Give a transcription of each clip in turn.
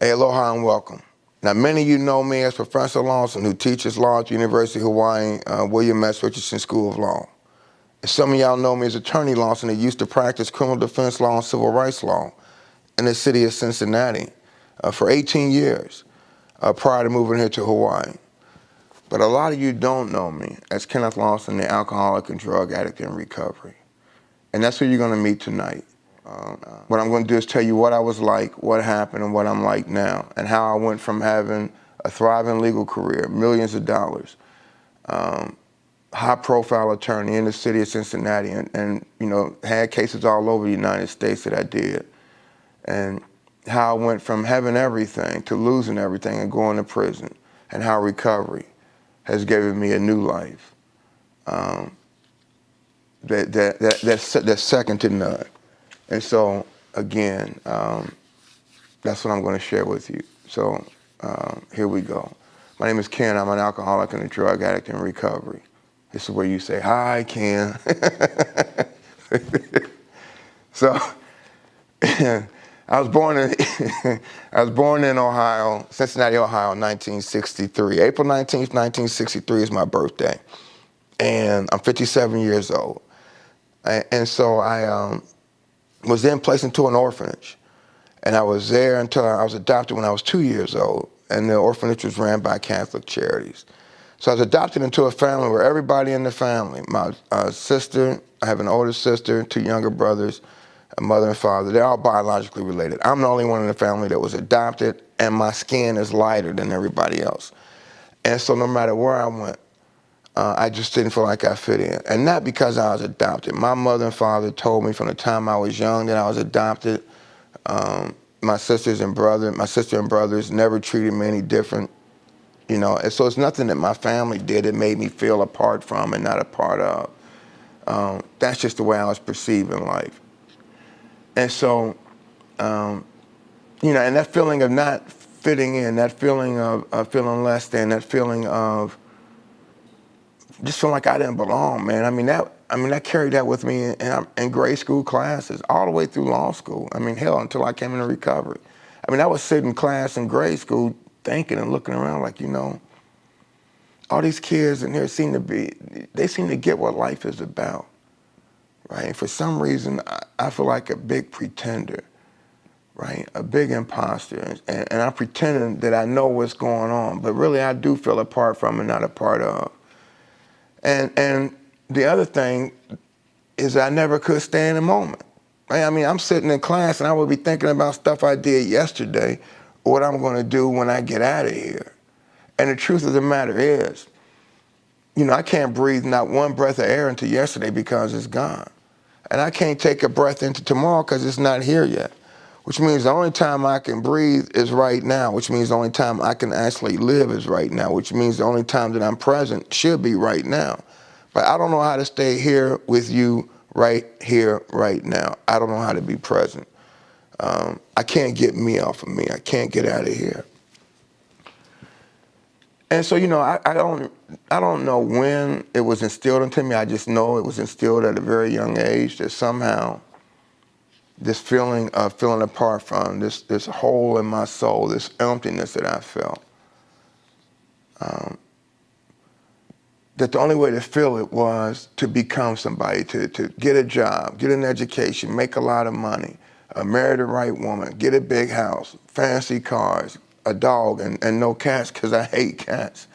Hey, aloha and welcome. Now, many of you know me as Professor Lawson, who teaches law at the University of Hawaii, William S. Richardson School of Law. And some of y'all know me as Attorney Lawson, who used to practice criminal defense law and civil rights law in the city of Cincinnati for 18 years prior to moving here to Hawaii. But a lot of you don't know me as Kenneth Lawson, the alcoholic and drug addict in recovery. And that's who you're going to meet tonight. What I'm going to do is tell you what I was like, what happened, and what I'm like now, and how I went from having a thriving legal career, millions of dollars, high-profile attorney in the city of Cincinnati, and you know, had cases all over the United States that I did, and how I went from having everything to losing everything and going to prison, and how recovery has given me a new life that's second to none. And so, again, that's what I'm going to share with you. So here we go. My name is Ken. I'm an alcoholic and a drug addict in recovery. This is where you say, hi, Ken. So I was born in Ohio, Cincinnati, Ohio, 1963. April 19th, 1963 is my birthday. And I'm 57 years old. And so I was then placed into an orphanage. And I was there until I was adopted when I was 2 years old. And the orphanage was ran by Catholic Charities. So I was adopted into a family where everybody in the family, my sister, I have an older sister, two younger brothers, a mother and father, they're all biologically related. I'm the only one in the family that was adopted, and my skin is lighter than everybody else. And so no matter where I went, I just didn't feel like I fit in. And not because I was adopted. My mother and father told me from the time I was young that I was adopted. My sister and brothers never treated me any different, you know. And so it's nothing that my family did that made me feel apart from and not a part of. That's just the way I was perceiving life. And so, you know, and that feeling of not fitting in, that feeling of feeling less than, that feeling of just feeling like I didn't belong, man. I carried that with me in grade school classes, all the way through law school. I mean, hell, until I came into recovery. I was sitting in class in grade school thinking and looking around like, you know, all these kids in here seem to get what life is about, right? And for some reason, I feel like a big pretender, right? A big imposter. And I'm pretending that I know what's going on, but really I do feel apart from and not a part of. And the other thing is I never could stay in the moment. Right? I'm sitting in class and I would be thinking about stuff I did yesterday or what I'm going to do when I get out of here. And the truth of the matter is, you know, I can't breathe not one breath of air into yesterday because it's gone. And I can't take a breath into tomorrow because it's not here yet. Which means the only time I can breathe is right now, which means the only time I can actually live is right now, which means the only time that I'm present should be right now. But I don't know how to stay here with you right here, right now. I don't know how to be present. I can't get me off of me. I can't get out of here. And so, you know, I don't know when it was instilled into me. I just know it was instilled at a very young age that somehow this feeling of feeling apart from, this hole in my soul, this emptiness that I felt, that the only way to fill it was to become somebody, to get a job, get an education, make a lot of money, marry the right woman, get a big house, fancy cars, a dog, and no cats because I hate cats.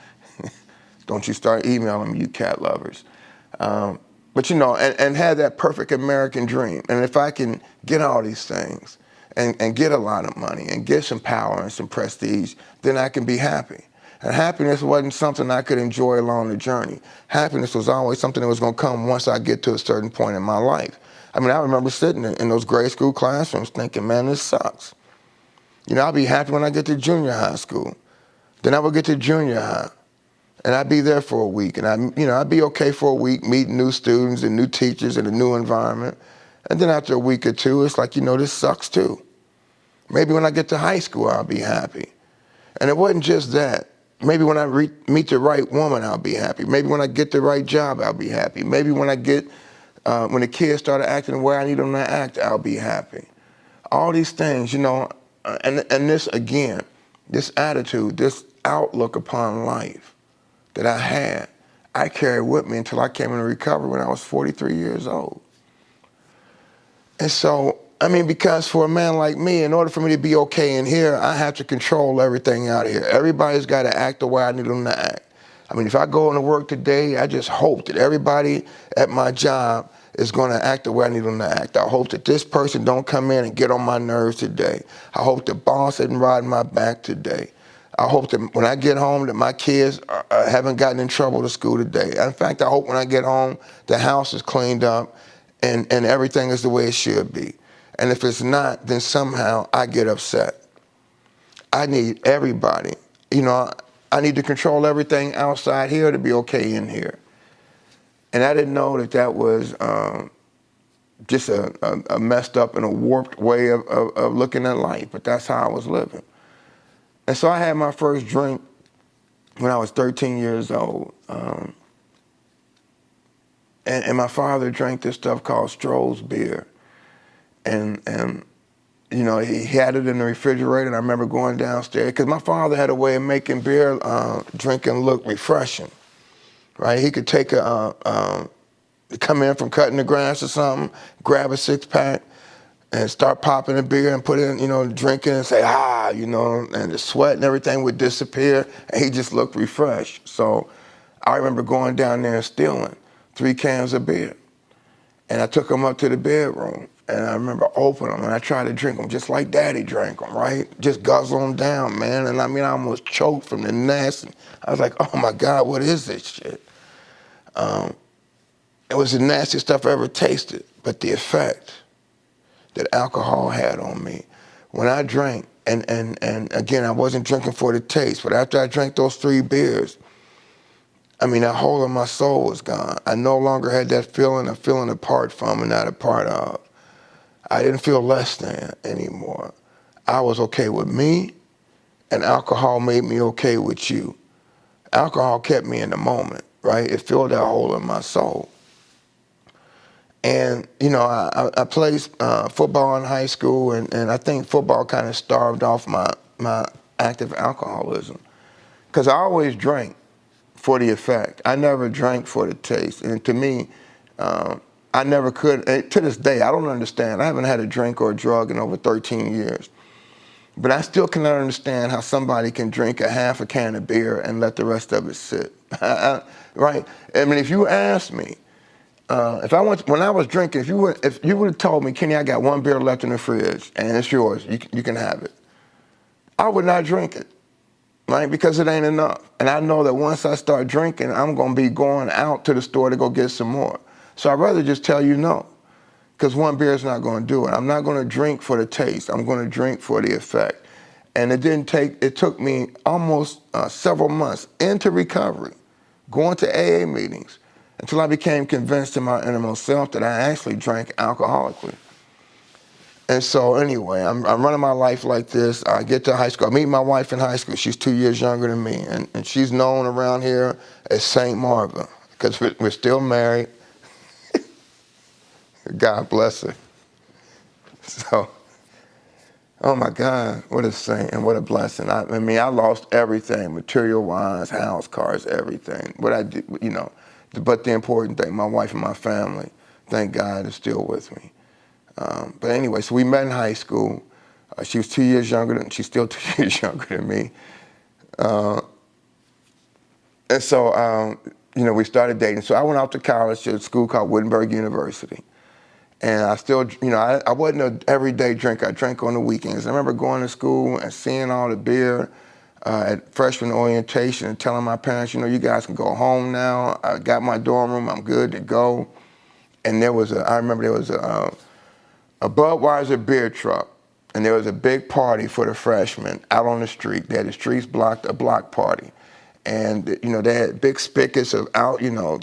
Don't you start emailing me, you cat lovers. But you know, and have that perfect American dream. And if I can get all these things and get a lot of money and get some power and some prestige, then I can be happy. And happiness wasn't something I could enjoy along the journey. Happiness was always something that was going to come once I get to a certain point in my life. I remember sitting in those grade school classrooms thinking, man, this sucks. You know, I'll be happy when I get to junior high school. Then I will get to junior high. And I'd be there for a week, and I'd be okay for a week, meeting new students and new teachers in a new environment. And then after a week or two, it's like, you know, this sucks too. Maybe when I get to high school, I'll be happy. And it wasn't just that. Maybe when I meet the right woman, I'll be happy. Maybe when I get the right job, I'll be happy. Maybe when when the kids started acting the way I need them to act, I'll be happy. All these things, you know, and this again, this attitude, this outlook upon life that I had, I carried with me until I came into recovery when I was 43 years old. And so, I mean, because for a man like me, in order for me to be okay in here, I have to control everything out here. Everybody's got to act the way I need them to act. I mean, if I go into work today, I just hope that everybody at my job is going to act the way I need them to act. I hope that this person don't come in and get on my nerves today. I hope the boss isn't riding my back today. I hope that when I get home that my kids haven't gotten in trouble to school today. In fact, I hope when I get home the house is cleaned up and everything is the way it should be. And if it's not, then somehow I get upset. I need everybody. You know, I need to control everything outside here to be okay in here. And I didn't know that that was just a messed up and a warped way of looking at life, but that's how I was living. And so I had my first drink when I was 13 years old. And my father drank this stuff called Stroh's beer. And you know, he had it in the refrigerator, and I remember going downstairs, because my father had a way of making beer drinking look refreshing, right? He could take come in from cutting the grass or something, grab a six-pack, and start popping a beer and put in, you know, drinking and say, you know, and the sweat and everything would disappear, and he just looked refreshed. So I remember going down there and stealing 3 cans of beer. And I took them up to the bedroom, and I remember opening them, and I tried to drink them just like Daddy drank them, right? Just guzzle them down, man. And I mean, I almost choked from the nasty. I was like, oh my God, what is this shit? It was the nastiest stuff I ever tasted, but the effect that alcohol had on me. When I drank, and again, I wasn't drinking for the taste, but after I drank those 3 beers, I mean, that hole in my soul was gone. I no longer had that feeling of feeling apart from and not a part of. I didn't feel less than anymore. I was okay with me, and alcohol made me okay with you. Alcohol kept me in the moment, right? It filled that hole in my soul. And, you know, I played football in high school, and I think football kind of starved off my active alcoholism. Because I always drank for the effect. I never drank for the taste. And to me, I never could, to this day, I don't understand. I haven't had a drink or a drug in over 13 years. But I still cannot understand how somebody can drink a half a can of beer and let the rest of it sit, right? I mean, if you asked me, when I was drinking, if you would have told me, Kenny, I got 1 beer left in the fridge and it's yours, you can have it, I would not drink it, right? Because it ain't enough. And I know that once I start drinking, I'm gonna be going out to the store to go get some more. So I'd rather just tell you no, because 1 beer is not gonna do it. I'm not gonna drink for the taste, I'm gonna drink for the effect. And it took me almost several months into recovery, going to AA meetings, until I became convinced in my innermost self that I actually drank alcoholically. And so anyway, I'm running my life like this. I get to high school. I meet my wife in high school. She's 2 years younger than me. And she's known around here as Saint Marva, because we're still married. God bless her. So, oh my God, what a saint and what a blessing. I mean, I lost everything, material-wise, house, cars, everything. What I did, you know, but the important thing, my wife and my family, thank God, is still with me. But anyway, so we met in high school. She was 2 years younger she's still 2 years younger than me. And so, you know, we started dating. So I went off to college to a school called Wittenberg University. And I still, you know, I wasn't an everyday drinker. I drank on the weekends. I remember going to school and seeing all the beer at freshman orientation and telling my parents, you know, you guys can go home now. I got my dorm room. I'm good to go. And I remember there was a Budweiser beer truck, and there was a big party for the freshmen out on the street. They had the streets blocked, a block party. And, you know, they had big spigots of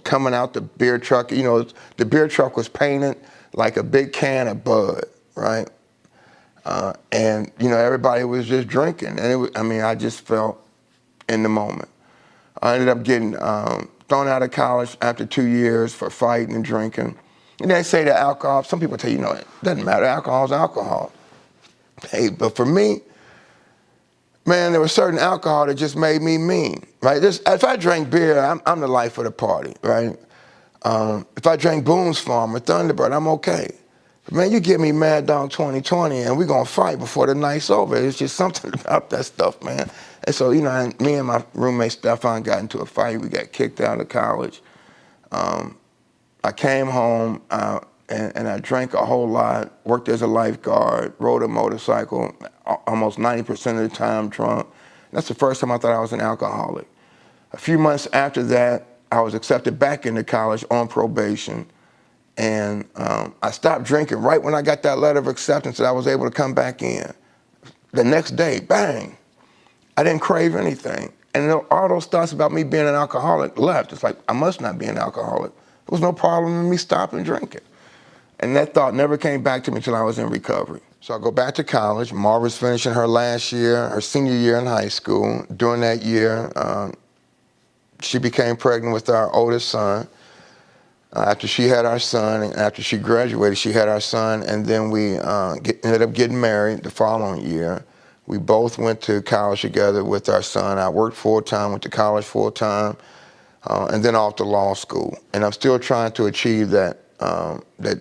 coming out the beer truck. You know, the beer truck was painted like a big can of Bud, right? And, you know, everybody was just drinking. And I just felt in the moment. I ended up getting thrown out of college after 2 years for fighting and drinking. And they say that alcohol, some people tell you, no, it doesn't matter. Alcohol is alcohol. Hey, but for me, Man, there was certain alcohol that just made me mean, right? If I drank beer, I'm the life of the party, right? If I drank Boone's Farm or Thunderbird, I'm okay. But man, you give me Mad Dog 2020 and we're going to fight before the night's over. It's just something about that stuff, man. And so, me and my roommate Stefan got into a fight. We got kicked out of college. I came home and I drank a whole lot, worked as a lifeguard, rode a motorcycle, almost 90% of the time drunk. That's the first time I thought I was an alcoholic. A few months after that, I was accepted back into college on probation. And I stopped drinking right when I got that letter of acceptance that I was able to come back in. The next day, bang, I didn't crave anything. And all those thoughts about me being an alcoholic left. It's like, I must not be an alcoholic. There was no problem in me stopping drinking. And that thought never came back to me until I was in recovery. So I go back to college. Marva's finishing her last year, her senior year in high school. During that year, she became pregnant with our oldest son. After she had our son, and after she graduated, she had our son, and then we ended up getting married the following year. We both went to college together with our son. I worked full-time, went to college full-time, and then off to law school. And I'm still trying to achieve that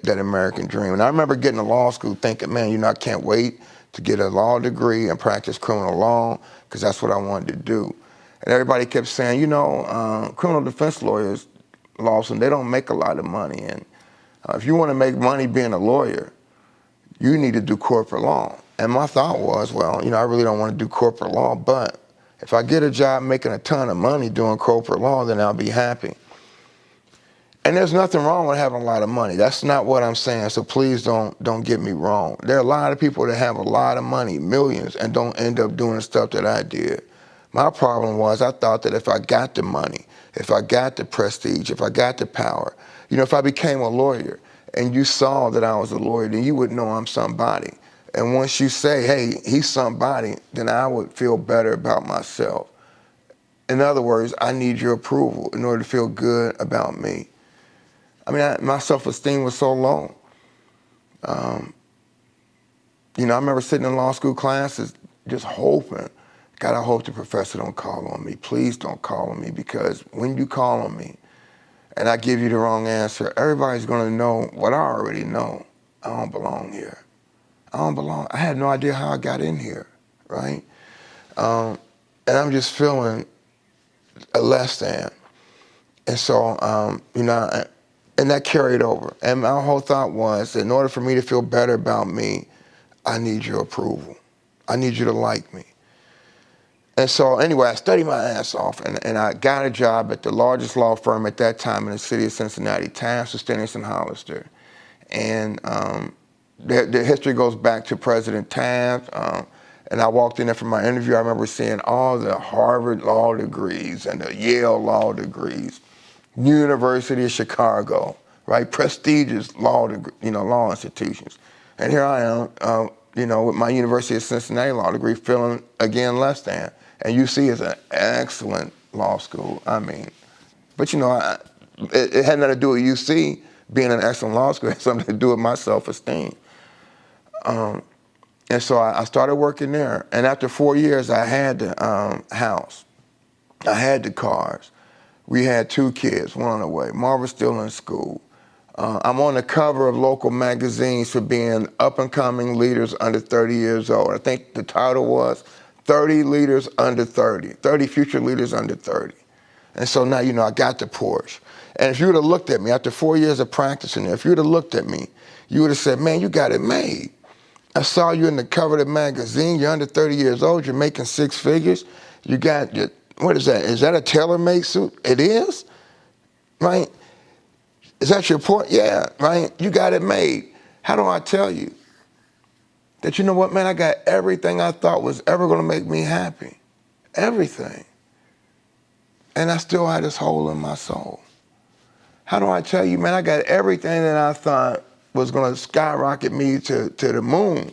American dream. And I remember getting to law school thinking, man, I can't wait to get a law degree and practice criminal law, because that's what I wanted to do. And everybody kept saying, criminal defense lawyers, Lawson, they don't make a lot of money. And if you want to make money being a lawyer, you need to do corporate law. And my thought was, well, I really don't want to do corporate law, but if I get a job making a ton of money doing corporate law, then I'll be happy. And there's nothing wrong with having a lot of money. That's not what I'm saying, so please don't get me wrong. There are a lot of people that have a lot of money, millions, and don't end up doing the stuff that I did. My problem was I thought that if I got the money, if I got the prestige, if I got the power, if I became a lawyer and you saw that I was a lawyer, then you would know I'm somebody. And once you say, hey, he's somebody, then I would feel better about myself. In other words, I need your approval in order to feel good about me. I mean, my self-esteem was so low. I remember sitting in law school classes just hoping, God, I hope the professor don't call on me. Please don't call on me, because when you call on me and I give you the wrong answer, everybody's going to know what I already know. I don't belong here. I don't belong. I had no idea how I got in here, right? And I'm just feeling a less than. And so, and that carried over. And my whole thought was, in order for me to feel better about me, I need your approval. I need you to like me. And so anyway, I studied my ass off, and I got a job at the largest law firm at that time in the city of Cincinnati, Taft, Stennis and Hollister. And the history goes back to President Taft. And I walked in there for my interview. I remember seeing all the Harvard law degrees and the Yale law degrees, University of Chicago, right? Prestigious law institutions. And here I am, with my University of Cincinnati law degree, feeling again less than. And UC is an excellent law school. I mean, but it had nothing to do with UC being an excellent law school. It had something to do with my self-esteem. And so I started working there. And after 4 years, I had the house. I had the cars. We had 2 kids, one on the way. Marva's still in school. I'm on the cover of local magazines for being up-and-coming leaders under 30 years old. I think the title was 30 leaders under 30, 30 future leaders under 30. And so now, I got the Porsche. And if you would have looked at me after 4 years of practicing there, if you would have looked at me, you would have said, man, you got it made. I saw you in the cover of the magazine. You're under 30 years old. You're making 6 figures. You got your, what is that? Is that a tailor-made suit? It is, right? Is that your point? Yeah, right? You got it made. How do I tell you that, you know what, man, I got everything I thought was ever going to make me happy. Everything. And I still had this hole in my soul. How do I tell you, man, I got everything that I thought was going to skyrocket me to the moon,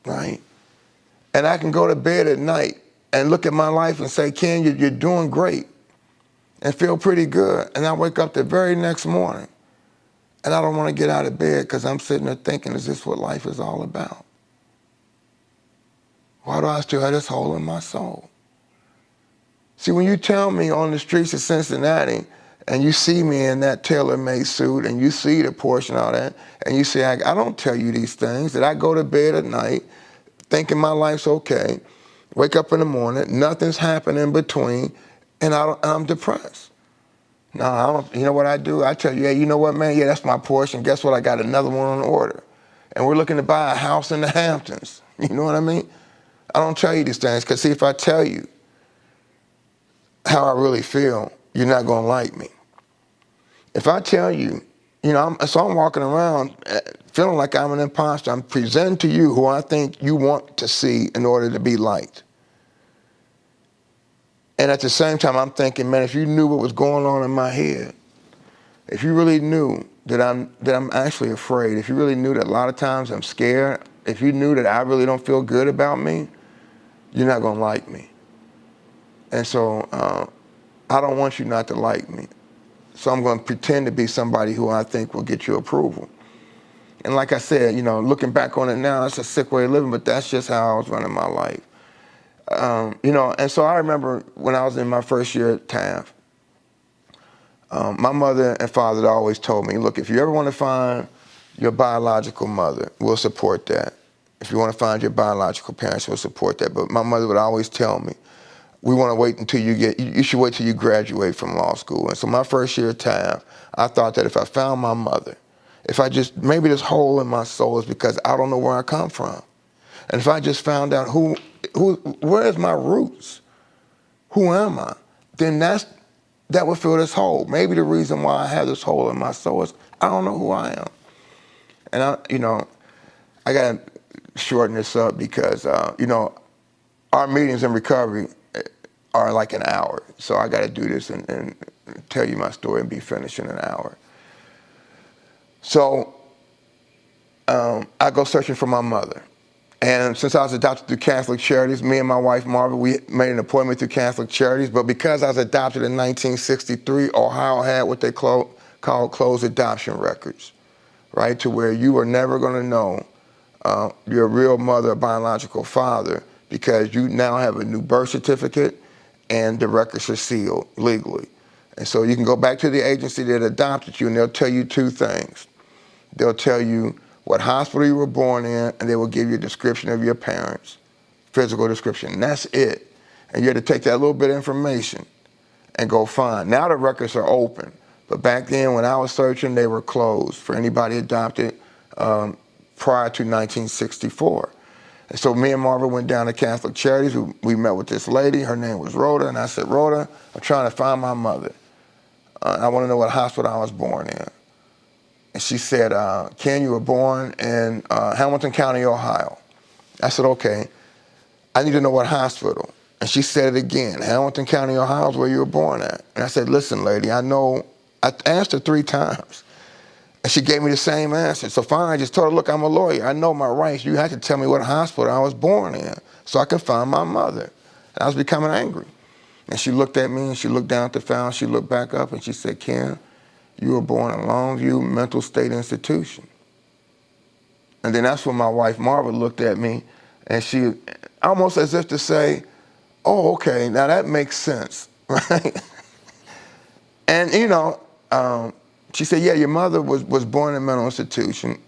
right? And I can go to bed at night and look at my life and say, Ken, you're doing great, and feel pretty good. And I wake up the very next morning, and I don't want to get out of bed because I'm sitting there thinking, is this what life is all about? Why do I still have this hole in my soul? See, when you tell me on the streets of Cincinnati, and you see me in that tailor-made suit, and you see the portion of that, and you say, I don't tell you these things, that I go to bed at night thinking my life's okay, wake up in the morning, nothing's happened in between, and I'm depressed. No, I don't. You know what I do? I tell you, hey, you know what, man? Yeah, that's my portion. Guess what? I got another one on order. And we're looking to buy a house in the Hamptons. You know what I mean? I don't tell you these things because, see, if I tell you how I really feel, you're not going to like me. If I tell you, so I'm walking around feeling like I'm an imposter. I'm presenting to you who I think you want to see in order to be liked. And at the same time, I'm thinking, man, if you knew what was going on in my head, if you really knew that I'm actually afraid, if you really knew that a lot of times I'm scared, if you knew that I really don't feel good about me, you're not going to like me. And so I don't want you not to like me. So I'm going to pretend to be somebody who I think will get you approval. And like I said, looking back on it now, it's a sick way of living, but that's just how I was running my life. And so I remember when I was in my first year at Taft, my mother and father had always told me, look, if you ever want to find your biological mother, we'll support that. If you want to find your biological parents, we'll support that. But my mother would always tell me, we want to wait until you should wait till you graduate from law school. And so my first year at Taft, I thought that if I found my mother, if I just, maybe this hole in my soul is because I don't know where I come from. And if I just found out where is my roots? Who am I? Then that would fill this hole. Maybe the reason why I have this hole in my soul is I don't know who I am. And I got to shorten this up because, our meetings in recovery are like an hour. So I got to do this and tell you my story and be finished in an hour. So I go searching for my mother. And since I was adopted through Catholic Charities, me and my wife, Marva, we made an appointment through Catholic Charities. But because I was adopted in 1963, Ohio had what they called closed adoption records, right? To where you were never going to know your real mother or biological father because you now have a new birth certificate and the records are sealed legally. And so you can go back to the agency that adopted you and they'll tell you two things. They'll tell you what hospital you were born in, and they will give you a description of your parents, physical description, and that's it. And you had to take that little bit of information and go find. Now the records are open, but back then when I was searching, they were closed for anybody adopted prior to 1964. And so me and Marva went down to Catholic Charities. We met with this lady. Her name was Rhoda, and I said, Rhoda, I'm trying to find my mother. I want to know what hospital I was born in. And she said, Ken, you were born in Hamilton County, Ohio. I said, okay, I need to know what hospital. And she said it again, Hamilton County, Ohio is where you were born at. And I said, listen, lady, I asked her 3 times. And she gave me the same answer. So finally, I just told her, look, I'm a lawyer. I know my rights. You have to tell me what hospital I was born in so I can find my mother. And I was becoming angry. And she looked at me and she looked down at the file. She looked back up and she said, Ken, you were born in Longview Mental State Institution. And then that's when my wife, Marva, looked at me and she, almost as if to say, oh, okay, now that makes sense, right? And, she said, yeah, your mother was born in a mental institution.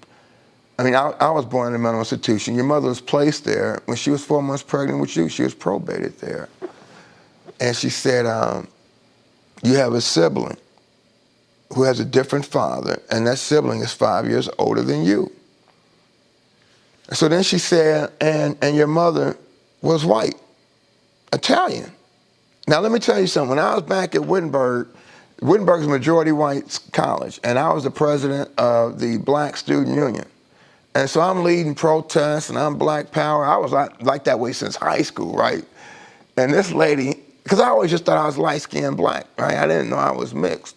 I mean, I was born in a mental institution. Your mother was placed there. When she was 4 months pregnant with you, she was probated there. And she said, you have a sibling who has a different father, and that sibling is 5 years older than you. So then she said, and your mother was white, Italian. Now let me tell you something. When I was back at Wittenberg is a majority white college, and I was the president of the Black Student Union. And so I'm leading protests, and I'm Black Power. I was like that way since high school, right? And this lady, because I always just thought I was light-skinned black, right? I didn't know I was mixed.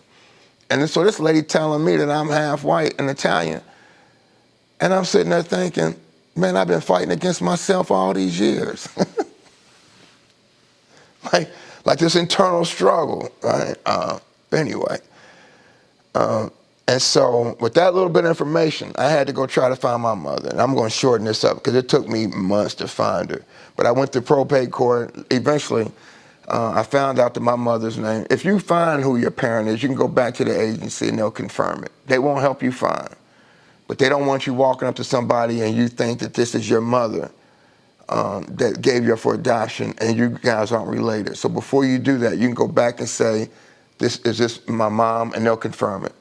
And so this lady telling me that I'm half white and Italian, and I'm sitting there thinking, man, I've been fighting against myself all these years. like this internal struggle, right? Anyway, and And so with that little bit of information, I had to go try to find my mother. And I'm going to shorten this up because it took me months to find her. But I went to probate court. Eventually, I found out that my mother's name. If you find who your parent is, you can go back to the agency and they'll confirm it. They won't help you find. But they don't want you walking up to somebody and you think that this is your mother that gave you up for adoption and you guys aren't related. So before you do that, you can go back and say, is this my mom? And they'll confirm it.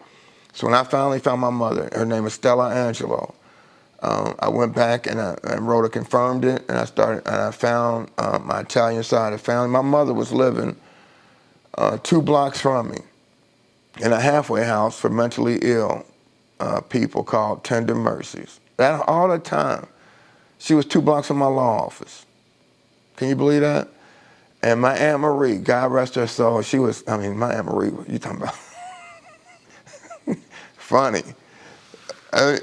So when I finally found my mother, her name is Stella Angelo, I went back and I wrote it, confirmed it, and I found my Italian side of the family. My mother was living 2 blocks from me in a halfway house for mentally ill people called Tender Mercies. That all the time. She was 2 blocks from my law office. Can you believe that? And my Aunt Marie, God rest her soul, my Aunt Marie, you talking about? Funny. Long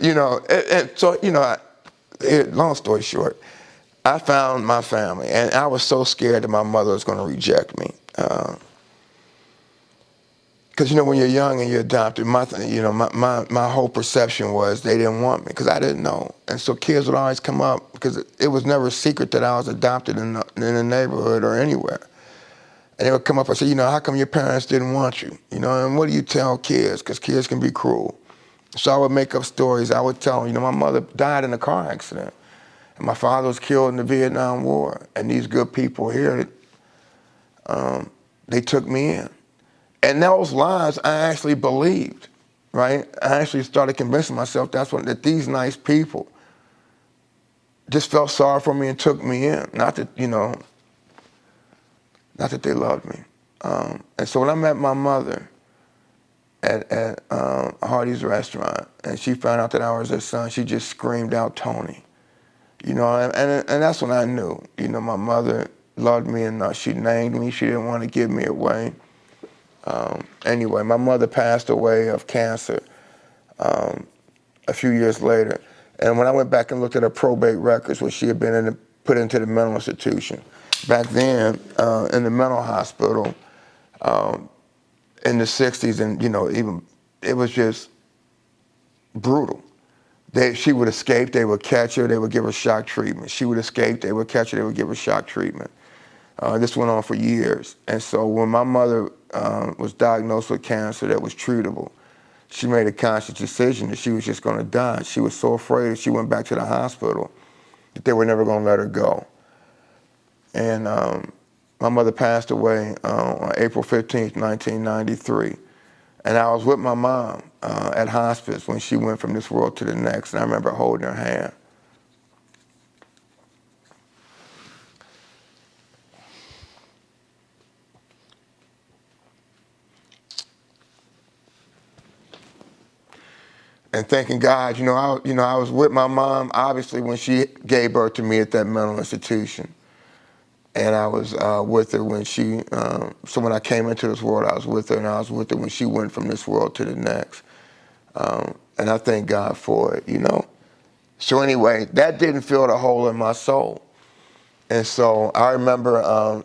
story short, I found my family, and I was so scared that my mother was going to reject me. Because, when you're young and you're adopted, my whole perception was they didn't want me because I didn't know. And so kids would always come up because it was never a secret that I was adopted in the neighborhood or anywhere. And they would come up and say, how come your parents didn't want you? And what do you tell kids? Because kids can be cruel. So I would make up stories. I would tell them, my mother died in a car accident. And my father was killed in the Vietnam War. And these good people here, they took me in. And those lies I actually believed, right? I actually started convincing myself that these nice people just felt sorry for me and took me in. Not that they loved me. And so when I met my mother at Hardy's restaurant, and she found out that I was her son, she just screamed out, Tony. And that's when I knew, my mother loved me enough. She named me. She didn't want to give me away. Anyway, my mother passed away of cancer a few years later. And when I went back and looked at her probate records, where she had been put into the mental institution, back then in the mental hospital in the 60s, and even it was just brutal. She would escape, they would catch her, they would give her shock treatment. She would escape, they would catch her, they would give her shock treatment. This went on for years. And so when my mother was diagnosed with cancer that was treatable, she made a conscious decision that she was just going to die. She was so afraid that she went back to the hospital that they were never going to let her go. And my mother passed away on April 15th, 1993. And I was with my mom at hospice when she went from this world to the next. And I remember holding her hand. And thanking God, I was with my mom, obviously, when she gave birth to me at that mental institution. And I was with her when so when I came into this world, I was with her, and I was with her when she went from this world to the next. And I thank God for it, So anyway, that didn't fill the hole in my soul. And so I remember, I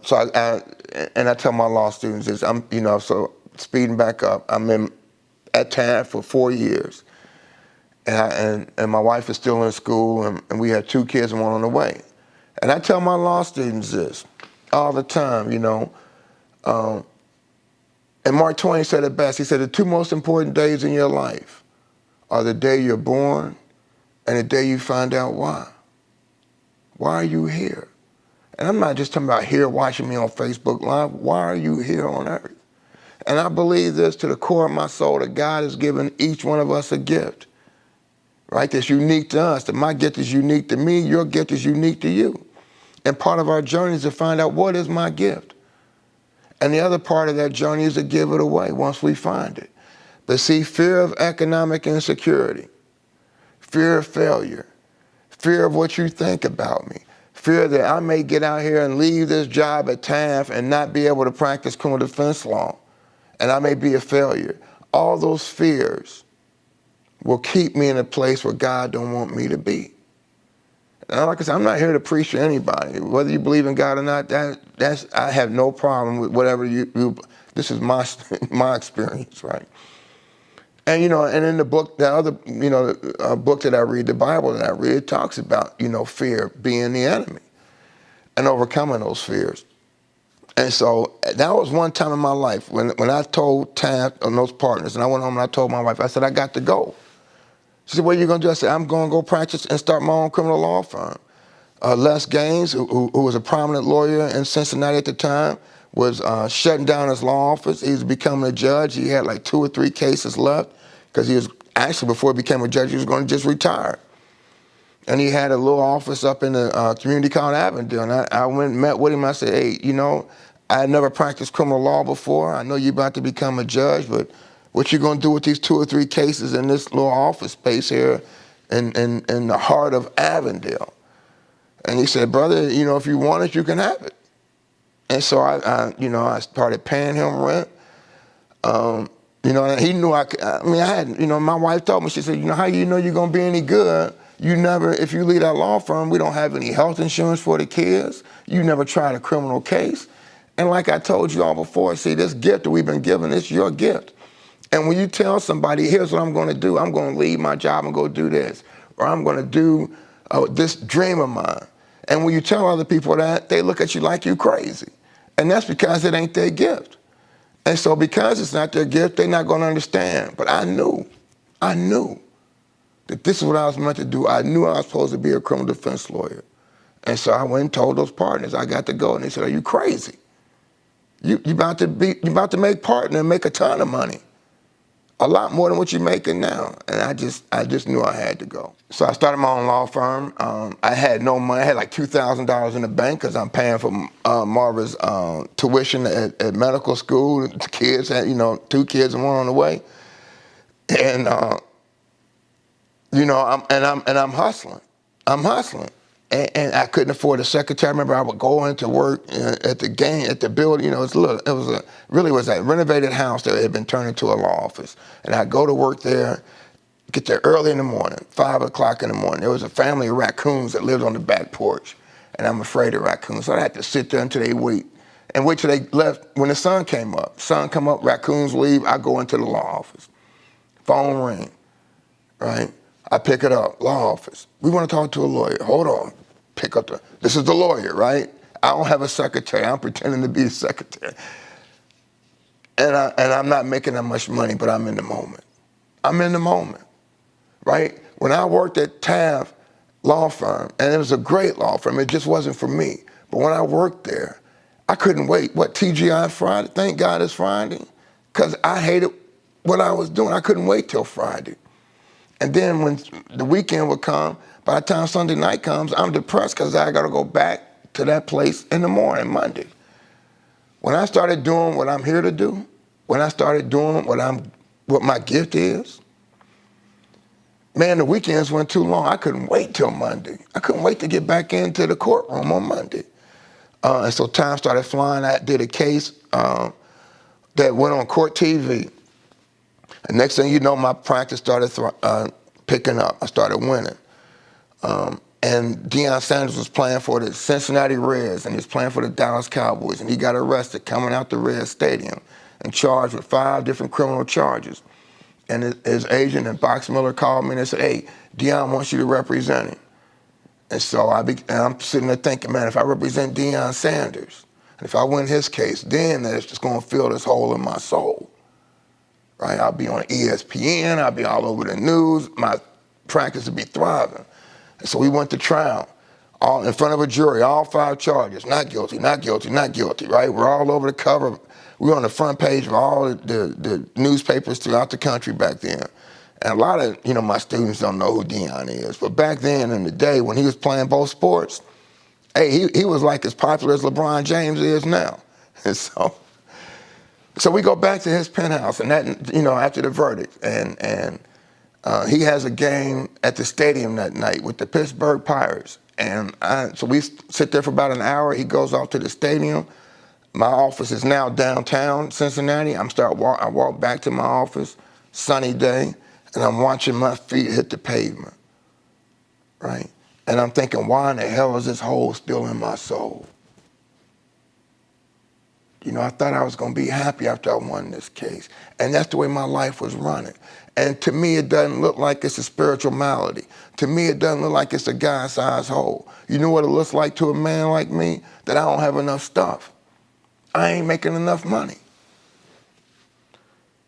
tell my law students this, so speeding back up, I'm at TANF for 4 years. And my wife is still in school, and we had 2 kids and 1 on the way. And I tell my law students this all the time, and Mark Twain said it best. He said, the 2 most important days in your life are the day you're born and the day you find out why. Why are you here? And I'm not just talking about here watching me on Facebook Live. Why are you here on earth? And I believe this to the core of my soul, that God has given each one of us a gift, right? That's unique to us. That my gift is unique to me. Your gift is unique to you. And part of our journey is to find out, what is my gift? And the other part of that journey is to give it away once we find it. But see, fear of economic insecurity, fear of failure, fear of what you think about me, fear that I may get out here and leave this job at TANF and not be able to practice criminal defense law, and I may be a failure. All those fears will keep me in a place where God don't want me to be. And like I said, I'm not here to preach to anybody. Whether you believe in God or not, I have no problem with whatever you this is my experience, right? And, and in the book, the other, book that I read, the Bible that I read, it talks about, fear being the enemy and overcoming those fears. And so that was one time in my life when I told Tab and those partners, and I went home and I told my wife, I said, I got to go. She said, what are you going to do? I said, I'm going to go practice and start my own criminal law firm. Les Gaines, who was a prominent lawyer in Cincinnati at the time, was shutting down his law office. He was becoming a judge. He had like 2 or 3 cases left because he was actually, before he became a judge, he was going to just retire. And he had a little office up in the community called Avondale. And I went and met with him. I said, hey, I had never practiced criminal law before. I know you're about to become a judge, but what you going to do with these 2 or 3 cases in this little office space here in the heart of Avondale? And he said, brother, if you want it, you can have it. And so I started paying him rent. And he knew I had, my wife told me, she said, how you know you're going to be any good? If you leave that law firm, we don't have any health insurance for the kids. You never tried a criminal case. And like I told you all before, see, this gift that we've been given, it's your gift. And when you tell somebody, here's what I'm going to do, I'm going to leave my job and go do this, or I'm going to do this dream of mine. And when you tell other people that, they look at you like you crazy. And that's because it ain't their gift. And so because it's not their gift, they're not going to understand. But I knew that this is what I was meant to do. I knew I was supposed to be a criminal defense lawyer. And so I went and told those partners I got to go. And they said, are you crazy? You about to make partner and make a ton of money. A lot more than what you're making now. And I just knew I had to go. So I started my own law firm. I had no money. I had like $2,000 in the bank because I'm paying for Marva's tuition at medical school. The kids had, 2 kids and 1 on the way. And, I'm hustling. I'm hustling. And I couldn't afford a secretary. I remember I would go into work at the building. It was a renovated house that had been turned into a law office. And I'd go to work there, get there early in the morning, 5 o'clock in the morning. There was a family of raccoons that lived on the back porch. And I'm afraid of raccoons. So I had to sit there until they wait till they left. When the sun came up, raccoons leave, I go into the law office. Phone ring, right? I pick it up, law office. We want to talk to a lawyer. Hold on. Pick up this is the lawyer, right? I don't have a secretary. I'm pretending to be the secretary. And I'm not making that much money, but I'm in the moment. I'm in the moment, right? When I worked at Taft Law Firm, and it was a great law firm, it just wasn't for me. But when I worked there, I couldn't wait. TGI Friday? Thank God it's Friday. Because I hated what I was doing. I couldn't wait till Friday. And then when the weekend would come, by the time Sunday night comes, I'm depressed because I got to go back to that place in the morning, Monday. When I started doing what I'm here to do, when I started doing what my gift is, man, the weekends went too long. I couldn't wait till Monday. I couldn't wait to get back into the courtroom on Monday. And so time started flying. I did a case that went on court TV. And next thing you know, my practice started picking up. I started winning. And Deion Sanders was playing for the Cincinnati Reds, and he was playing for the Dallas Cowboys, and he got arrested coming out the Reds Stadium and charged with 5 different criminal charges. And his agent and Box Miller called me and they said, hey, Deion wants you to represent him. And so I'm sitting there thinking, man, if I represent Deion Sanders, and if I win his case, then that's just going to fill this hole in my soul. Right? I'll be on ESPN, I'll be all over the news, my practice will be thriving. And so we went to trial, all in front of a jury, all 5 charges, not guilty, not guilty, not guilty, right? We're all over the cover. We were on the front page of all the newspapers throughout the country back then. And a lot of, my students don't know who Deion is. But back then in the day when he was playing both sports, hey, he was like as popular as LeBron James is now. And so we go back to his penthouse, and that, after the verdict, and he has a game at the stadium that night with the Pittsburgh Pirates. And so we sit there for about an hour. He goes off to the stadium. My office is now downtown Cincinnati. I walk back to my office, sunny day, and I'm watching my feet hit the pavement, right? And I'm thinking, why in the hell is this hole still in my soul? I thought I was going to be happy after I won this case. And that's the way my life was running. And to me, it doesn't look like it's a spiritual malady. To me, it doesn't look like it's a God-sized hole. You know what it looks like to a man like me? That I don't have enough stuff. I ain't making enough money,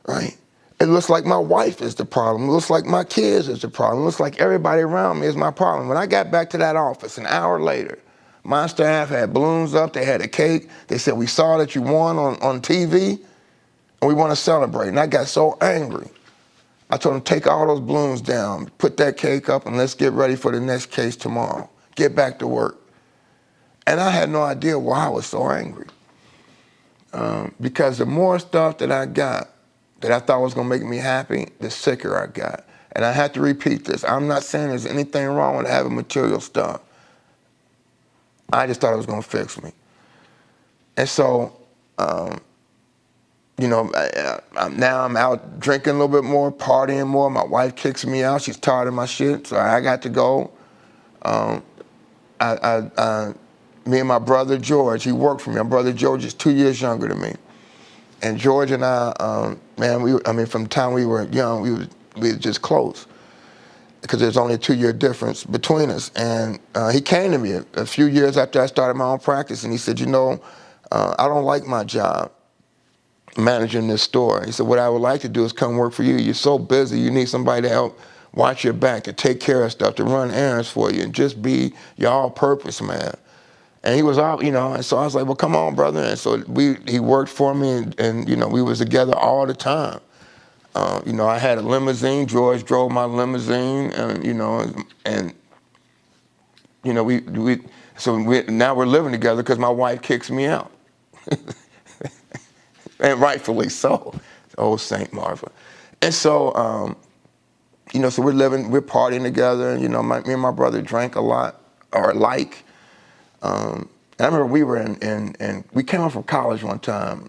right? It looks like my wife is the problem. It looks like my kids is the problem. It looks like everybody around me is my problem. When I got back to that office an hour later, my staff had balloons up, they had a cake. They said, we saw that you won on TV, and we want to celebrate. And I got so angry. I told them, take all those balloons down, put that cake up, and let's get ready for the next case tomorrow. Get back to work. And I had no idea why I was so angry. Because the more stuff that I got that I thought was going to make me happy, the sicker I got. And I had to repeat this. I'm not saying there's anything wrong with having material stuff. I just thought it was going to fix me. And so, now I'm out drinking a little bit more, partying more. My wife kicks me out. She's tired of my shit, so I got to go. Me and my brother George, he worked for me. My brother George is 2 years younger than me. And George and I, from the time we were young, we were just close, because there's only a 2-year difference between us. And he came to me a few years after I started my own practice, and he said, I don't like my job managing this store. He said, what I would like to do is come work for you. You're so busy, you need somebody to help watch your back, to take care of stuff, to run errands for you, and just be your all-purpose man. And he was all, and so I was like, well, come on, brother. And so he worked for me, and we was together all the time. I had a limousine. George drove my limousine, and now we're living together because my wife kicks me out, and rightfully so. Oh, Saint Martha. And so, so we're partying together, and me and my brother drank a lot, or like. And I remember we were we came home from college one time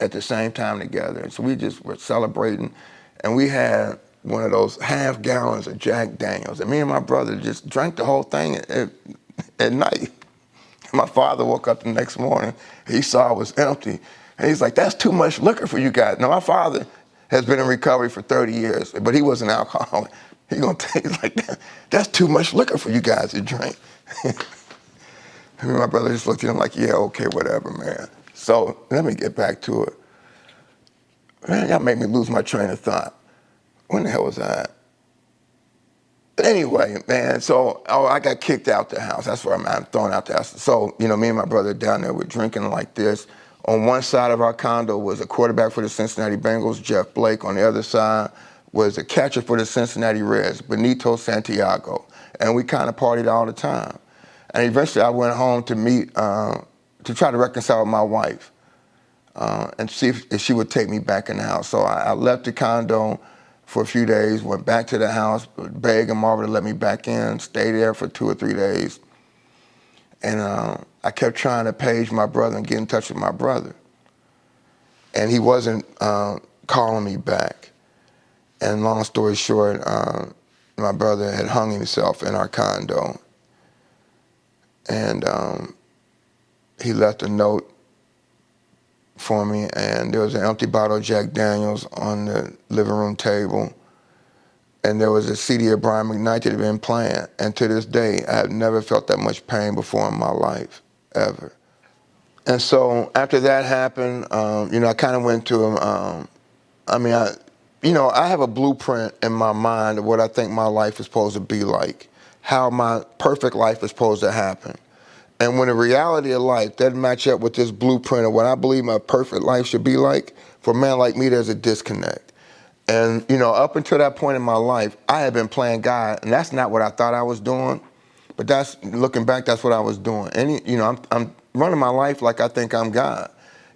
at the same time together. And so we just were celebrating, and we had one of those half gallons of Jack Daniels. And me and my brother just drank the whole thing at night. My father woke up the next morning, he saw it was empty. And he's like, that's too much liquor for you guys. Now, my father has been in recovery for 30 years, but he was an alcoholic. He's like, that's too much liquor for you guys to drink. And my brother just looked at him like, yeah, okay, whatever, man. So let me get back to it. Man, y'all made me lose my train of thought. When the hell was I at? Anyway, man, so I got kicked out the house. That's where I'm thrown out the house. So, me and my brother down there were drinking like this. On one side of our condo was a quarterback for the Cincinnati Bengals, Jeff Blake. On the other side was a catcher for the Cincinnati Reds, Benito Santiago. And we kind of partied all the time. And eventually I went home to meet, to try to reconcile with my wife and see if she would take me back in the house. So I left the condo for a few days, went back to the house, begged Marva to let me back in, stayed there for 2 or 3 days. And I kept trying to page my brother and get in touch with my brother. And he wasn't calling me back. And long story short, my brother had hung himself in our condo. And he left a note for me, and there was an empty bottle of Jack Daniels on the living room table, and there was a CD of Brian McKnight that had been playing. And to this day, I have never felt that much pain before in my life, ever. And so after that happened, I kind of went to I have a blueprint in my mind of what I think my life is supposed to be like, how my perfect life is supposed to happen. And when the reality of life doesn't match up with this blueprint of what I believe my perfect life should be like, for a man like me, there's a disconnect. And, up until that point in my life, I had been playing God, and that's not what I thought I was doing. But looking back, that's what I was doing. And, I'm running my life like I think I'm God.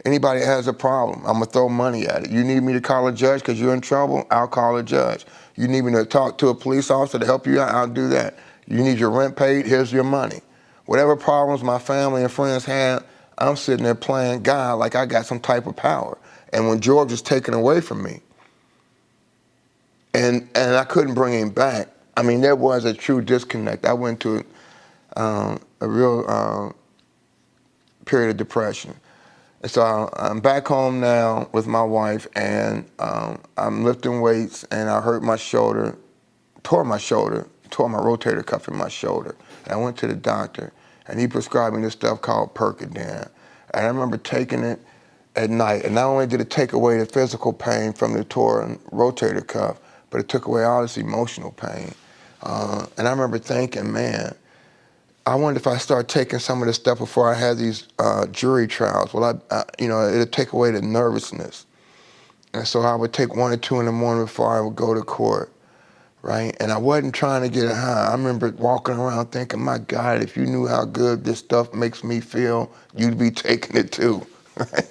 Anybody that has a problem, I'm gonna throw money at it. You need me to call a judge because you're in trouble? I'll call a judge. You need me to talk to a police officer to help you out? I'll do that. You need your rent paid? Here's your money. Whatever problems my family and friends had, I'm sitting there playing God like I got some type of power. And when George was taken away from me, and I couldn't bring him back, there was a true disconnect. I went to a real period of depression. So I'm back home now with my wife, and I'm lifting weights, and I hurt my shoulder, tore my rotator cuff in my shoulder. And I went to the doctor, and he prescribed me this stuff called Percodan. And I remember taking it at night, and not only did it take away the physical pain from the torn rotator cuff, but it took away all this emotional pain. And I remember thinking, man, I wonder if I start taking some of this stuff before I had these jury trials. Well, it'd take away the nervousness. And so I would take 1 or 2 in the morning before I would go to court, right? And I wasn't trying to get high. I remember walking around thinking, my God, if you knew how good this stuff makes me feel, you'd be taking it too, right?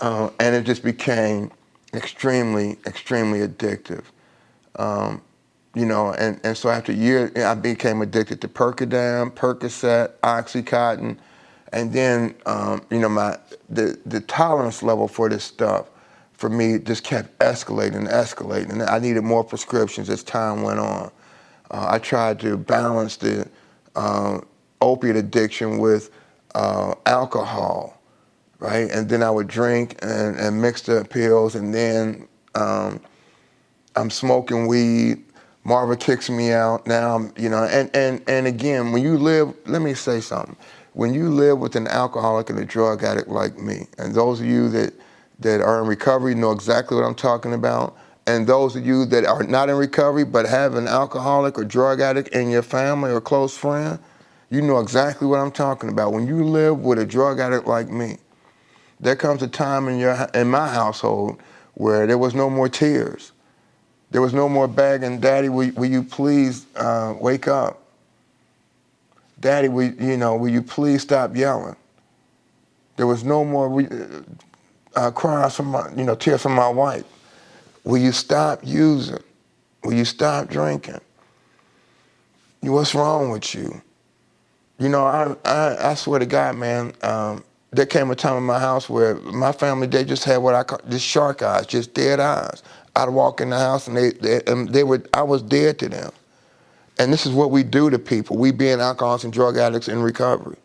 And it just became extremely, extremely addictive. And so after years, I became addicted to Percodan, Percocet, Oxycontin, and then, the tolerance level for this stuff, for me, just kept escalating and escalating. And I needed more prescriptions as time went on. I tried to balance the opiate addiction with alcohol, right? And then I would drink and mix the pills, and then I'm smoking weed. Marva kicks me out. Now, and again, when you live, let me say something. When you live with an alcoholic and a drug addict like me, and those of you that are in recovery know exactly what I'm talking about, and those of you that are not in recovery but have an alcoholic or drug addict in your family or close friend, you know exactly what I'm talking about. When you live with a drug addict like me, there comes a time in my household where there was no more tears. There was no more begging, Daddy, will you please wake up? Daddy, will you please stop yelling? There was no more cries from tears from my wife. Will you stop using? Will you stop drinking? What's wrong with you? I swear to God, man, there came a time in my house where my family, they just had what I call just shark eyes, just dead eyes. I'd walk in the house and I was dead to them. And this is what we do to people. We being alcoholics and drug addicts in recovery.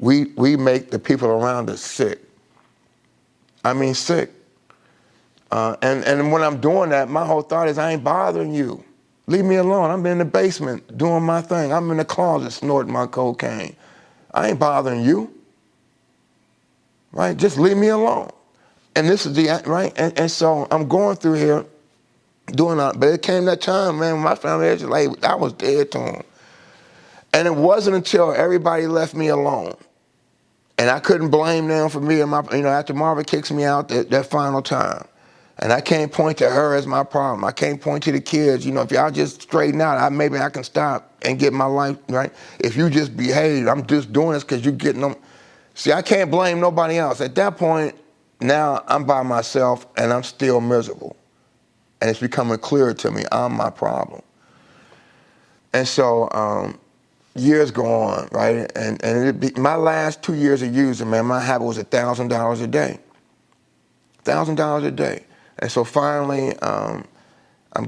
We make the people around us sick. I mean sick. And when I'm doing that, my whole thought is, I ain't bothering you. Leave me alone. I'm in the basement doing my thing. I'm in the closet snorting my cocaine. I ain't bothering you. Right? Just leave me alone. And this is right? And so I'm going through here doing that. But it came that time, man, my family was like, I was dead to them. And it wasn't until everybody left me alone. And I couldn't blame them for me and after Marva kicks me out that final time. And I can't point to her as my problem. I can't point to the kids. If y'all just straighten out, maybe I can stop and get my life right. If you just behave, I'm just doing this because you're getting them. See, I can't blame nobody else. At that point, now I'm by myself and I'm still miserable. And it's becoming clearer to me, I'm my problem. And so years go on, right? And my last 2 years of using, man, my habit was $1,000 a day. $1,000 a day. And so finally, I'm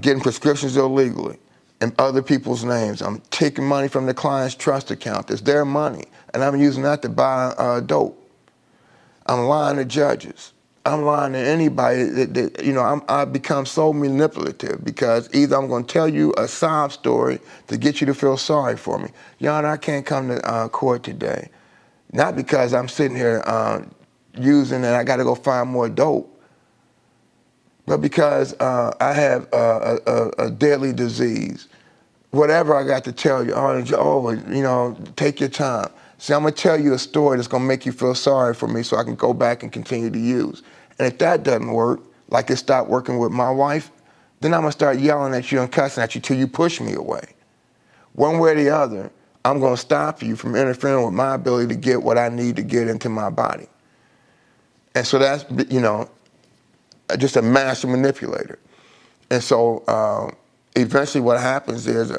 getting prescriptions illegally in other people's names. I'm taking money from the client's trust account. It's their money. And I'm using that to buy dope. I'm lying to judges. I'm lying to anybody I've become so manipulative because either I'm going to tell you a sob story to get you to feel sorry for me. Your Honor, I can't come to court today. Not because I'm sitting here using and I got to go find more dope, but because I have a deadly disease. Whatever I got to tell you, take your time. See, I'm going to tell you a story that's going to make you feel sorry for me so I can go back and continue to use. And if that doesn't work, like it stopped working with my wife, then I'm going to start yelling at you and cussing at you till you push me away. One way or the other, I'm going to stop you from interfering with my ability to get what I need to get into my body. And so that's, just a master manipulator. And so eventually what happens is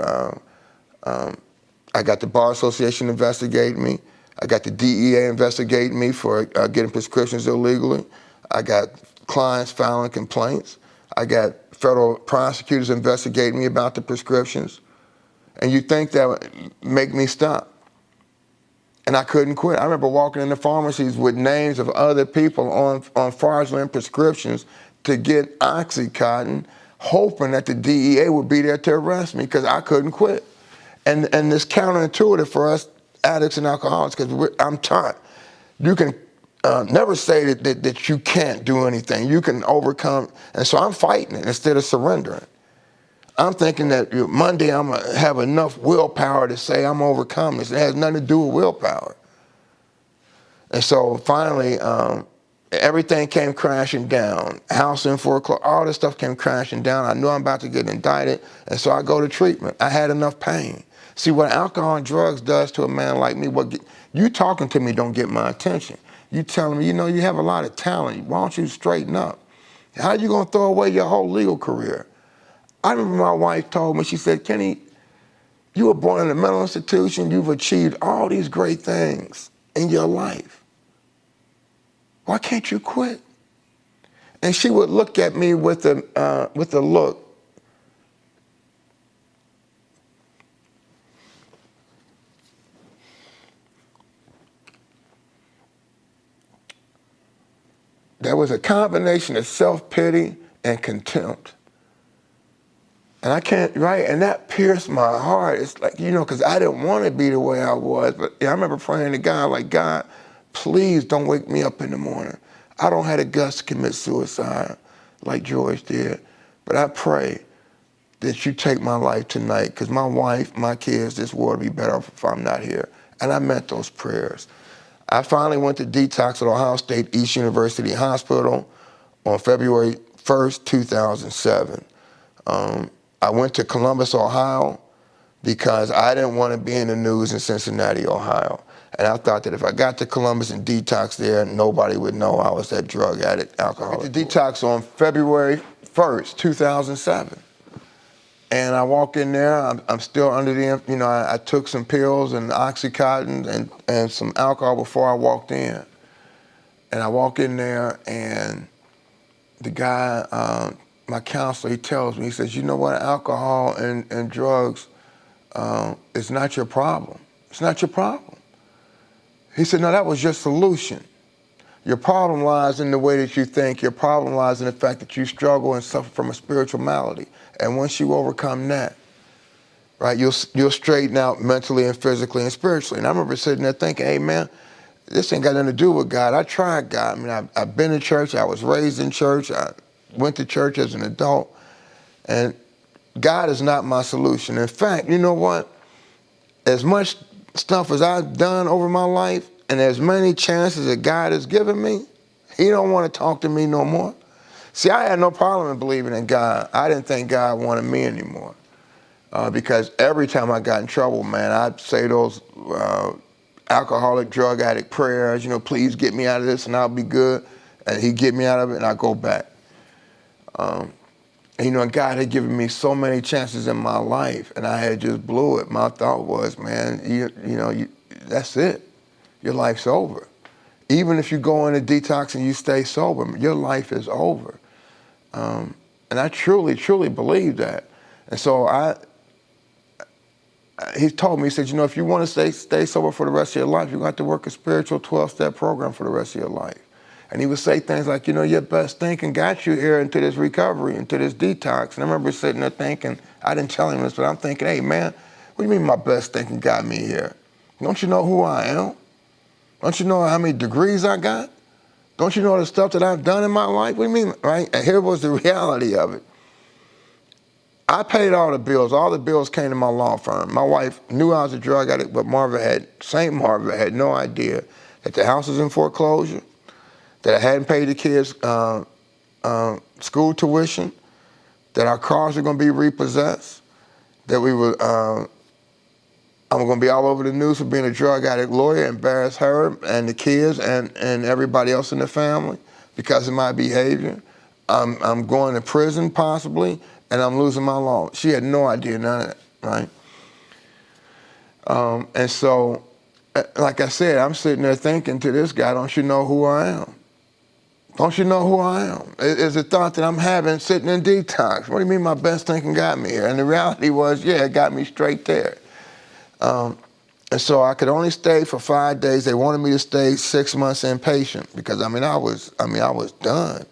I got the Bar Association investigating me. I got the DEA investigating me for getting prescriptions illegally. I got clients filing complaints. I got federal prosecutors investigating me about the prescriptions. And you think that would make me stop. And I couldn't quit. I remember walking in the pharmacies with names of other people on fraudulent prescriptions to get Oxycontin, hoping that the DEA would be there to arrest me because I couldn't quit. And it's counterintuitive for us addicts and alcoholics because I'm taught you can never say that you can't do anything. You can overcome. And so I'm fighting it instead of surrendering. I'm thinking that Monday I'm going to have enough willpower to say I'm overcome this. It has nothing to do with willpower. And so finally, everything came crashing down. House in foreclosure, all this stuff came crashing down. I knew I'm about to get indicted, and so I go to treatment. I had enough pain. See, what alcohol and drugs does to a man like me, you talking to me don't get my attention. You telling me, you have a lot of talent. Why don't you straighten up? How are you going to throw away your whole legal career? I remember my wife told me, she said, Kenny, you were born in a mental institution. You've achieved all these great things in your life. Why can't you quit? And she would look at me with a look. There was a combination of self-pity and contempt. And I can't, right? And that pierced my heart. It's like, because I didn't want to be the way I was. But I remember praying to God, like, God, please don't wake me up in the morning. I don't have the guts to commit suicide like George did. But I pray that you take my life tonight because my wife, my kids, this world would be better off if I'm not here. And I meant those prayers. I finally went to detox at Ohio State East University Hospital on February 1st, 2007. I went to Columbus, Ohio, because I didn't want to be in the news in Cincinnati, Ohio. And I thought that if I got to Columbus and detox there, nobody would know I was that drug addict, alcoholic. I went to detox on February 1st, 2007. And I walk in there, I'm still under the, I took some pills and Oxycontin and some alcohol before I walked in. And I walk in there and the guy, my counselor, he tells me, he says, you know what, alcohol and drugs, it's not your problem. It's not your problem. He said, no, that was your solution. Your problem lies in the way that you think. Your problem lies in the fact that you struggle and suffer from a spiritual malady. And once you overcome that, right, you'll straighten out mentally and physically and spiritually. And I remember sitting there thinking, hey, man, this ain't got nothing to do with God. I tried God. I mean, I've been in church. I was raised in church. I went to church as an adult. And God is not my solution. In fact, you know what? As much stuff as I've done over my life and as many chances that God has given me, he don't want to talk to me no more. See, I had no problem in believing in God. I didn't think God wanted me anymore because every time I got in trouble, man, I'd say those alcoholic, drug addict prayers, please get me out of this and I'll be good. And he'd get me out of it and I'd go back. And God had given me so many chances in my life and I had just blew it. My thought was, man, that's it. Your life's over. Even if you go into detox and you stay sober, your life is over. And I truly, truly believe that. And so he told me, he said, if you want to stay sober for the rest of your life, you're going to have to work a spiritual 12-step program for the rest of your life. And he would say things like, your best thinking got you here into this recovery, into this detox. And I remember sitting there thinking, I didn't tell him this, but I'm thinking, hey, man, what do you mean my best thinking got me here? Don't you know who I am? Don't you know how many degrees I got? Don't you know the stuff that I've done in my life? What do you mean, right? And here was the reality of it. I paid all the bills. All the bills came to my law firm. My wife knew I was a drug addict, but St. Marva had no idea that the house was in foreclosure, that I hadn't paid the kids' school tuition, that our cars were going to be repossessed, that I'm going to be all over the news for being a drug addict lawyer, embarrass her and the kids and everybody else in the family because of my behavior. I'm going to prison possibly, and I'm losing my loan. She had no idea, none of that, right? And so, like I said, I'm sitting there thinking to this guy, don't you know who I am? Don't you know who I am? It's a thought that I'm having sitting in detox. What do you mean my best thinking got me here? And the reality was, yeah, it got me straight there. And so I could only stay for 5 days. They wanted me to stay 6 months inpatient because I was done.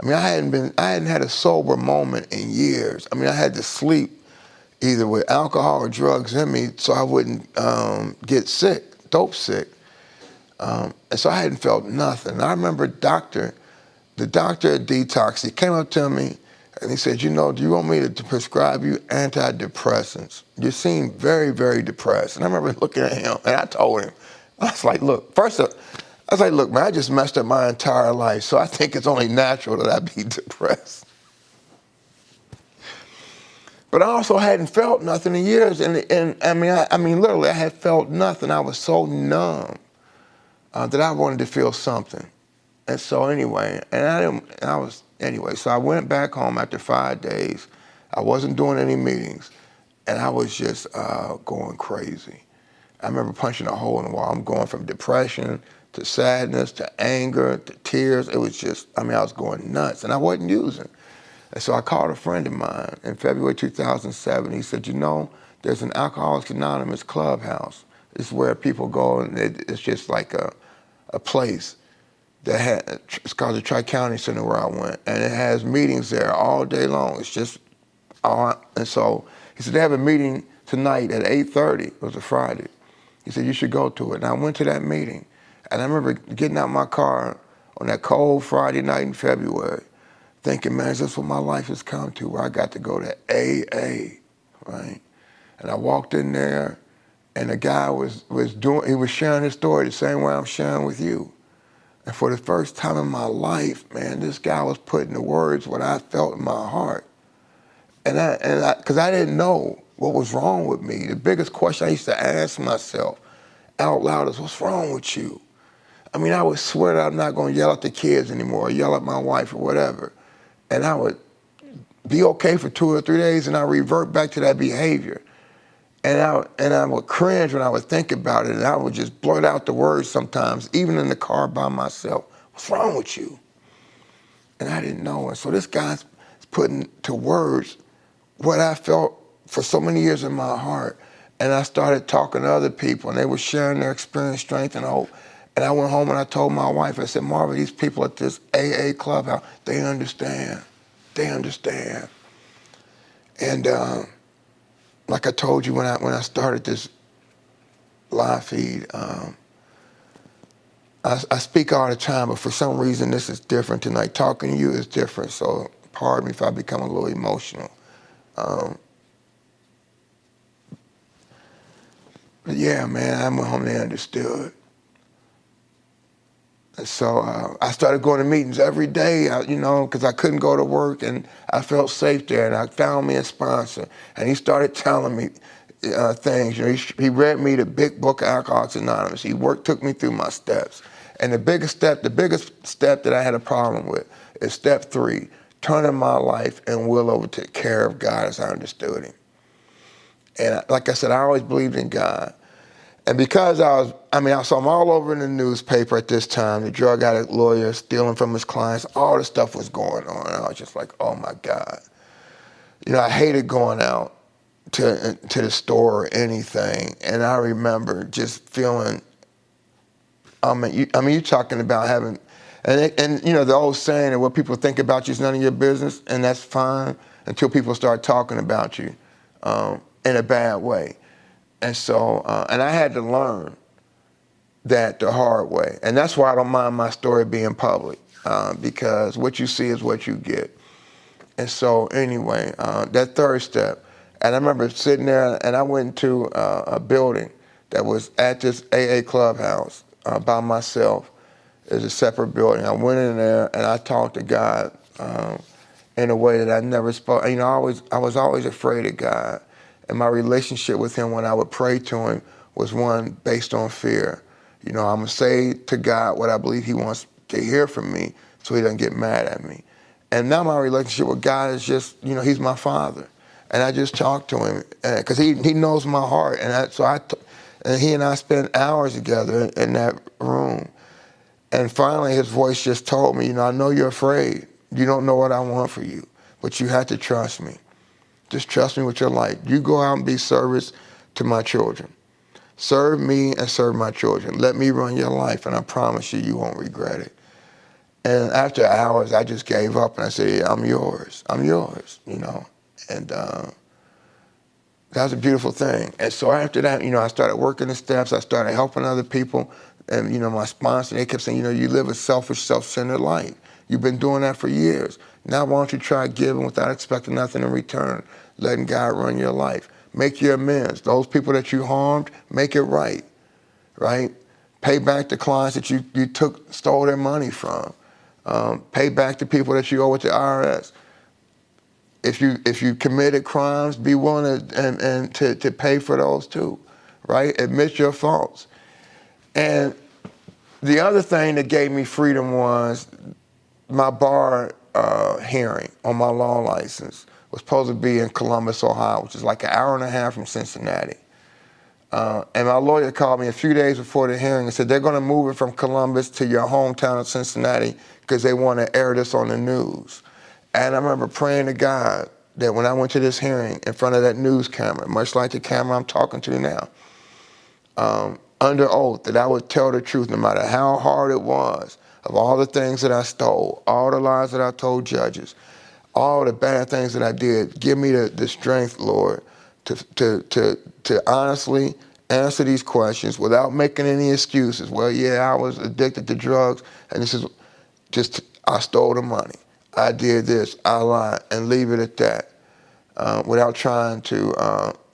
I hadn't had a sober moment in years. I had to sleep either with alcohol or drugs in me so I wouldn't get sick, dope sick. And so I hadn't felt nothing. And I remember the doctor at Detox, he came up to me and he said, do you want me to prescribe you antidepressants? You seem very, very depressed. And I remember looking at him and I told him, I was like, look, man, I just messed up my entire life, so I think it's only natural that I be depressed. But I also hadn't felt nothing in years, and literally, I had felt nothing. I was so numb that I wanted to feel something. And so anyway, so I went back home after 5 days. I wasn't doing any meetings, and I was just going crazy. I remember punching a hole in the wall. I'm going from depression to sadness to anger to tears. It was just, I was going nuts, and I wasn't using. And so I called a friend of mine in February 2007. He said, there's an Alcoholics Anonymous clubhouse. It's where people go, and it's just like a place it's called the Tri-County Center where I went, and it has meetings there all day long. It's just, and so he said, they have a meeting tonight at 8:30. It was a Friday. He said, you should go to it. And I went to that meeting, and I remember getting out my car on that cold Friday night in February, thinking, man, is this what my life has come to, where I got to go to AA, right? And I walked in there, and the guy was sharing his story the same way I'm sharing with you. And for the first time in my life, man, this guy was putting the words what I felt in my heart. Because I didn't know what was wrong with me. The biggest question I used to ask myself out loud is, what's wrong with you? I would swear that I'm not going to yell at the kids anymore, or yell at my wife or whatever. And I would be okay for 2 or 3 days, and I revert back to that behavior. And I would cringe when I would think about it, and I would just blurt out the words sometimes, even in the car by myself. What's wrong with you? And I didn't know. And so this guy's putting to words what I felt for so many years in my heart. And I started talking to other people, and they were sharing their experience, strength, and hope. And I went home and I told my wife, I said, Marva, these people at this AA clubhouse, they understand. They understand. And like I told you when I started this live feed, I speak all the time, but for some reason this is different tonight. Talking to you is different, so pardon me if I become a little emotional. But yeah, man, I went home and they understood. And so I started going to meetings every day, because I couldn't go to work, and I felt safe there. And I found me a sponsor, and he started telling me things. He read me the big book of Alcoholics Anonymous. He took me through my steps. And the biggest step that I had a problem with is step 3, turning my life and will over to the care of God as I understood him. And like I said, I always believed in God. And because I saw him all over in the newspaper at this time, the drug addict lawyer stealing from his clients, all this stuff was going on. And I was just like, oh my God. I hated going out to the store or anything. And I remember just feeling, you're talking about having, and the old saying that what people think about you is none of your business, and that's fine until people start talking about you in a bad way. And so, and I had to learn that the hard way. And that's why I don't mind my story being public, because what you see is what you get. And so anyway, that third step, and I remember sitting there and I went into a building that was at this AA clubhouse by myself. It was a separate building. I went in there and I talked to God in a way that I never spoke. I was always afraid of God. And my relationship with him when I would pray to him was one based on fear. I'm going to say to God what I believe he wants to hear from me so he doesn't get mad at me. And now my relationship with God is just, he's my father. And I just talk to him because he knows my heart. And he and I spent hours together in that room. And finally his voice just told me, I know you're afraid. You don't know what I want for you, but you have to trust me. Just trust me with your life. You go out and be service to my children. Serve me and serve my children. Let me run your life, and I promise you, you won't regret it. And after hours, I just gave up, and I said, yeah, I'm yours. I'm yours, you know. And that was a beautiful thing. And so after that, you know, I started working the steps. I started helping other people. And, you know, my sponsor, they kept saying, you know, you live a selfish, self-centered life. You've been doing that for years. Now why don't you try giving without expecting nothing in return, letting God run your life. Make your amends. Those people that you harmed, make it right, right? Pay back the clients that you stole their money from. Pay back the people that you owe it to IRS. If you committed crimes, be willing to pay for those too, right? Admit your faults. And the other thing that gave me freedom was my bar hearing on my law license was supposed to be in Columbus, Ohio, which is like an hour and a half from Cincinnati. And my lawyer called me a few days before the hearing and said, they're going to move it from Columbus to your hometown of Cincinnati because they want to air this on the news. And I remember praying to God that when I went to this hearing in front of that news camera, much like the camera I'm talking to now, under oath, that I would tell the truth no matter how hard it was, of all the things that I stole, all the lies that I told judges, all the bad things that I did. Give me the strength, Lord, to honestly answer these questions without making any excuses. Well, yeah, I was addicted to drugs, and this is just, I stole the money. I did this, I lied, and leave it at that, without trying to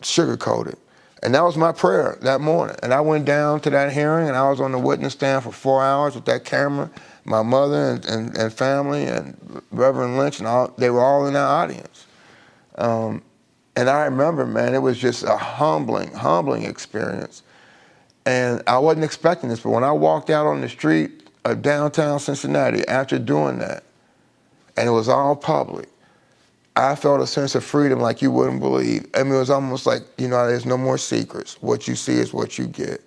sugarcoat it. And that was my prayer that morning. And I went down to that hearing, and I was on the witness stand for 4 hours with that camera, my mother and family, and Reverend Lynch, and all, they were all in that audience. And I remember, man, it was just a humbling experience. And I wasn't expecting this, but when I walked out on the street of downtown Cincinnati after doing that, and it was all public, I felt a sense of freedom like you wouldn't believe. I mean, it was almost like, you know, there's no more secrets. What you see is what you get.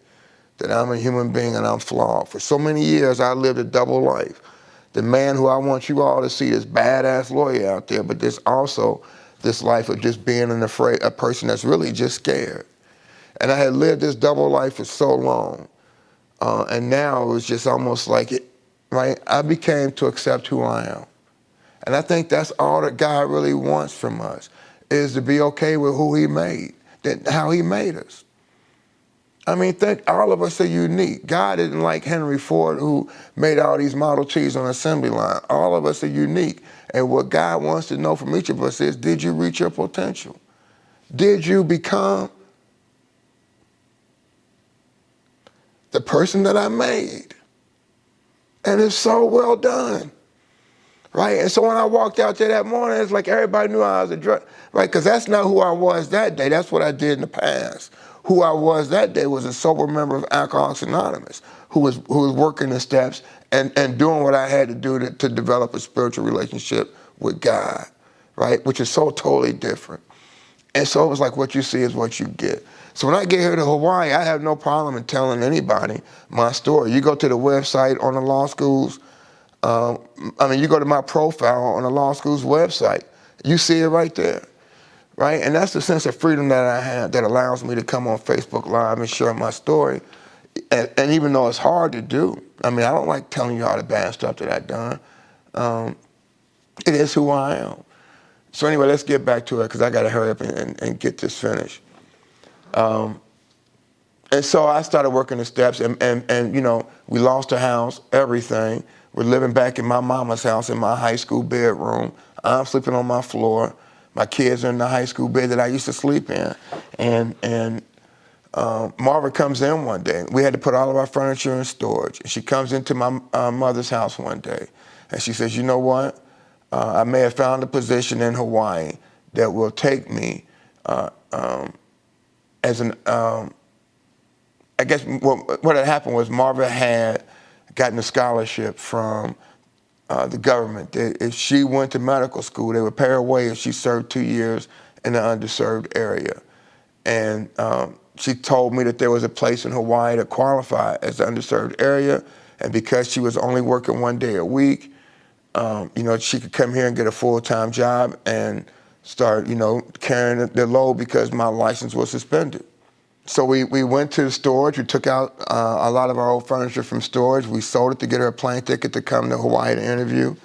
That I'm a human being and I'm flawed. For so many years, I lived a double life. The man who I want you all to see, this badass lawyer out there, but there's also this life of just being a person that's really just scared. And I had lived this double life for so long. And now it was just almost like it, right? I became to accept who I am. And I think that's all that God really wants from us, is to be okay with who he made, how he made us. I mean, think all of us are unique. God isn't like Henry Ford, who made all these Model Ts on the assembly line. All of us are unique. And what God wants to know from each of us is, did you reach your potential? Did you become the person that I made? And it's so well done. Right? And so when I walked out there that morning, it's like everybody knew I was a drug, right? Because that's not who I was that day. That's what I did in the past. Who I was that day was a sober member of Alcoholics Anonymous who was working the steps and doing what I had to do to develop a spiritual relationship with God, right? Which is so totally different. And so it was like, what you see is what you get. So when I get here to Hawaii, I have no problem in telling anybody my story. You go to the website on the law schools, you go to my profile on the law school's website, you see it right there, right? And that's the sense of freedom that I have that allows me to come on Facebook Live and share my story. And even though it's hard to do, I mean, I don't like telling you all the bad stuff that I've done. It is who I am. So anyway, let's get back to it because I got to hurry up and get this finished. And so I started working the steps and you know, we lost a house, everything. We're living back in my mama's house in my high school bedroom. I'm sleeping on my floor. My kids are in the high school bed that I used to sleep in. And Marva comes in one day. We had to put all of our furniture in storage. She comes into my mother's house one day, and she says, you know what? I may have found a position in Hawaii that will take me as an, I guess what had happened was Marva had gotten a scholarship from the government. If she went to medical school, they would pay her way if she served 2 years in an underserved area. And she told me that there was a place in Hawaii that qualified as an underserved area. And because she was only working 1 day a week, you know, she could come here and get a full-time job and start, you know, carrying the load because my license was suspended. So we went to the storage. We took out a lot of our old furniture from storage. We sold it to get her a plane ticket to come to Hawaii to interview.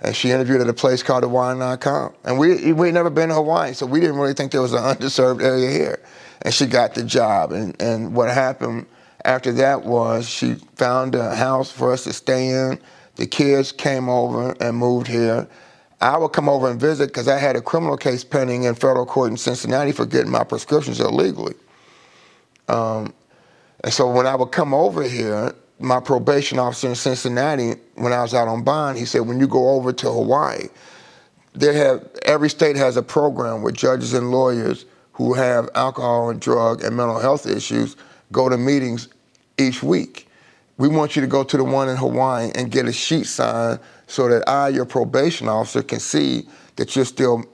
And she interviewed at a place called Hawaii.com. And we'd never been to Hawaii, so we didn't really think there was an underserved area here. And she got the job. And what happened after that was she found a house for us to stay in. The kids came over and moved here. I would come over and visit because I had a criminal case pending in federal court in Cincinnati for getting my prescriptions illegally. And so when I would come over here, my probation officer in Cincinnati, when I was out on bond, he said, when you go over to Hawaii, every state has a program where judges and lawyers who have alcohol and drug and mental health issues go to meetings each week. We want you to go to the one in Hawaii and get a sheet signed so that I, your probation officer, can see that you're still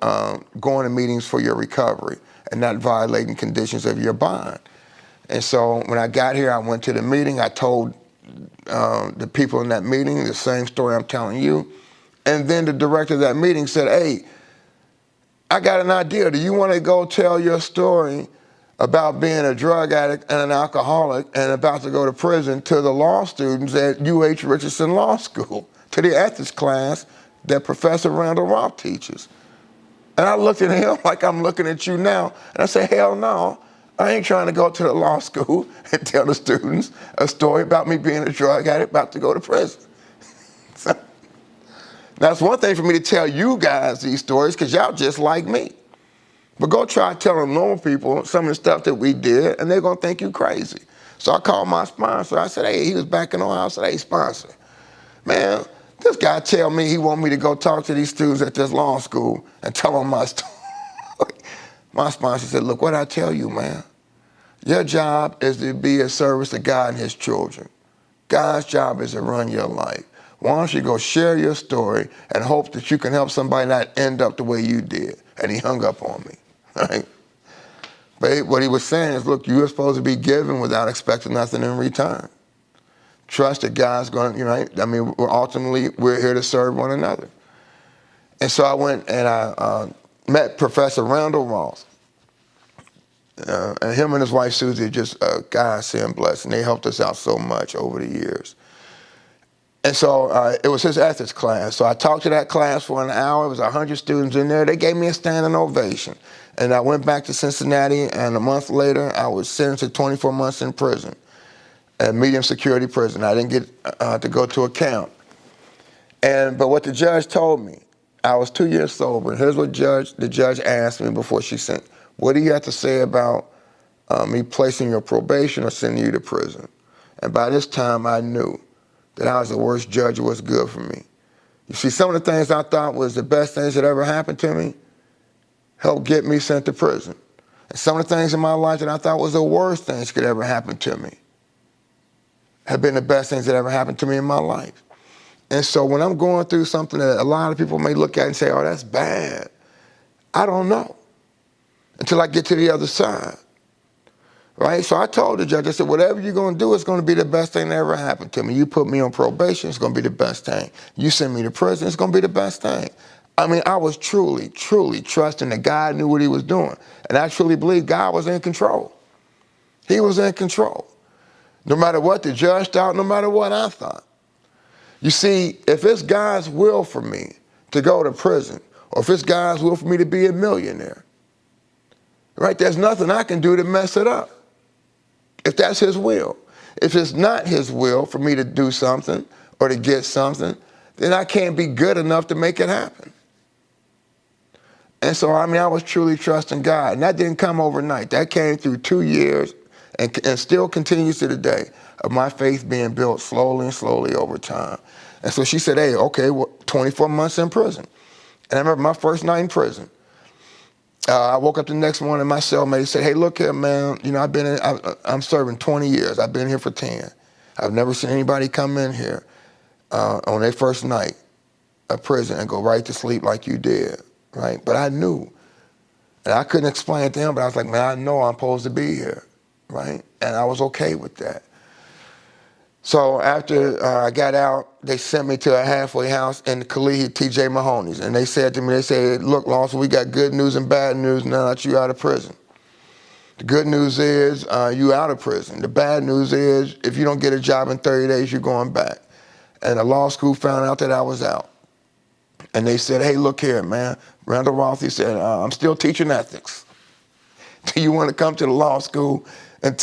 going to meetings for your recovery and not violating conditions of your bond. And so when I got here, I went to the meeting. I told the people in that meeting the same story I'm telling you. And then the director of that meeting said, hey, I got an idea. Do you want to go tell your story about being a drug addict and an alcoholic and about to go to prison to the law students at UH Richardson Law School, to the ethics class that Professor Randall Roth teaches? And I looked at him like I'm looking at you now, and I said, hell no. I ain't trying to go to the law school and tell the students a story about me being a drug addict about to go to prison. So, now, it's one thing for me to tell you guys these stories because y'all just like me. But go try telling normal people some of the stuff that we did, and they're going to think you crazy. So I called my sponsor. I said, hey, he was back in Ohio. I said, hey, sponsor, man, this guy tell me he want me to go talk to these students at this law school and tell them my story. My sponsor said, look, what I tell you, man, your job is to be a service to God and his children. God's job is to run your life. Why don't you go share your story and hope that you can help somebody not end up the way you did? And he hung up on me, right? But what he was saying is, look, you're supposed to be giving without expecting nothing in return. Trust that God's going to, right? I mean, we're here to serve one another. And so I went and I met Professor Randall Roth. And him and his wife, Susie, just God send blessing. They helped us out so much over the years. And so it was his ethics class. So I talked to that class for an hour. It was 100 students in there. They gave me a standing ovation. And I went back to Cincinnati, and a month later, I was sentenced to 24 months in prison, a medium security prison. I didn't get to go to account. But what the judge told me, I was 2 years sober. Here's what the judge asked me before she sent, what do you have to say about me placing your probation or sending you to prison? And by this time, I knew that I was the worst judge who was good for me. You see, some of the things I thought was the best things that ever happened to me helped get me sent to prison. And some of the things in my life that I thought was the worst things that could ever happen to me have been the best things that ever happened to me in my life. And so when I'm going through something that a lot of people may look at and say, oh, that's bad, I don't know until I get to the other side. Right? So I told the judge, I said, whatever you're going to do, it's going to be the best thing that ever happened to me. You put me on probation, it's going to be the best thing. You send me to prison, it's going to be the best thing. I mean, I was truly, truly trusting that God knew what he was doing. And I truly believe God was in control. He was in control. No matter what the judge thought, no matter what I thought. You see, if it's God's will for me to go to prison, or if it's God's will for me to be a millionaire, right, there's nothing I can do to mess it up. If that's his will. If it's not his will for me to do something or to get something, then I can't be good enough to make it happen. And so, I mean, I was truly trusting God. And that didn't come overnight. That came through 2 years and still continues to the day of my faith being built slowly and slowly over time. And so she said, hey, okay, well, 24 months in prison. And I remember my first night in prison. I woke up the next morning, my cellmate said, hey, look here, man, you know, I'm serving 20 years. I've been here for 10. I've never seen anybody come in here on their first night of prison and go right to sleep like you did, right? But I knew, and I couldn't explain it to him, but I was like, man, I know I'm supposed to be here, right? And I was okay with that. So after I got out, they sent me to a halfway house in Kalihi, T.J. Mahoney's. And they said to me, they said, look, Lawson, we got good news and bad news now that you're out of prison. The good news is you out of prison. The bad news is if you don't get a job in 30 days, you're going back. And the law school found out that I was out. And they said, hey, look here, man. Randall Roth, he said, I'm still teaching ethics. Do you want to come to the law school and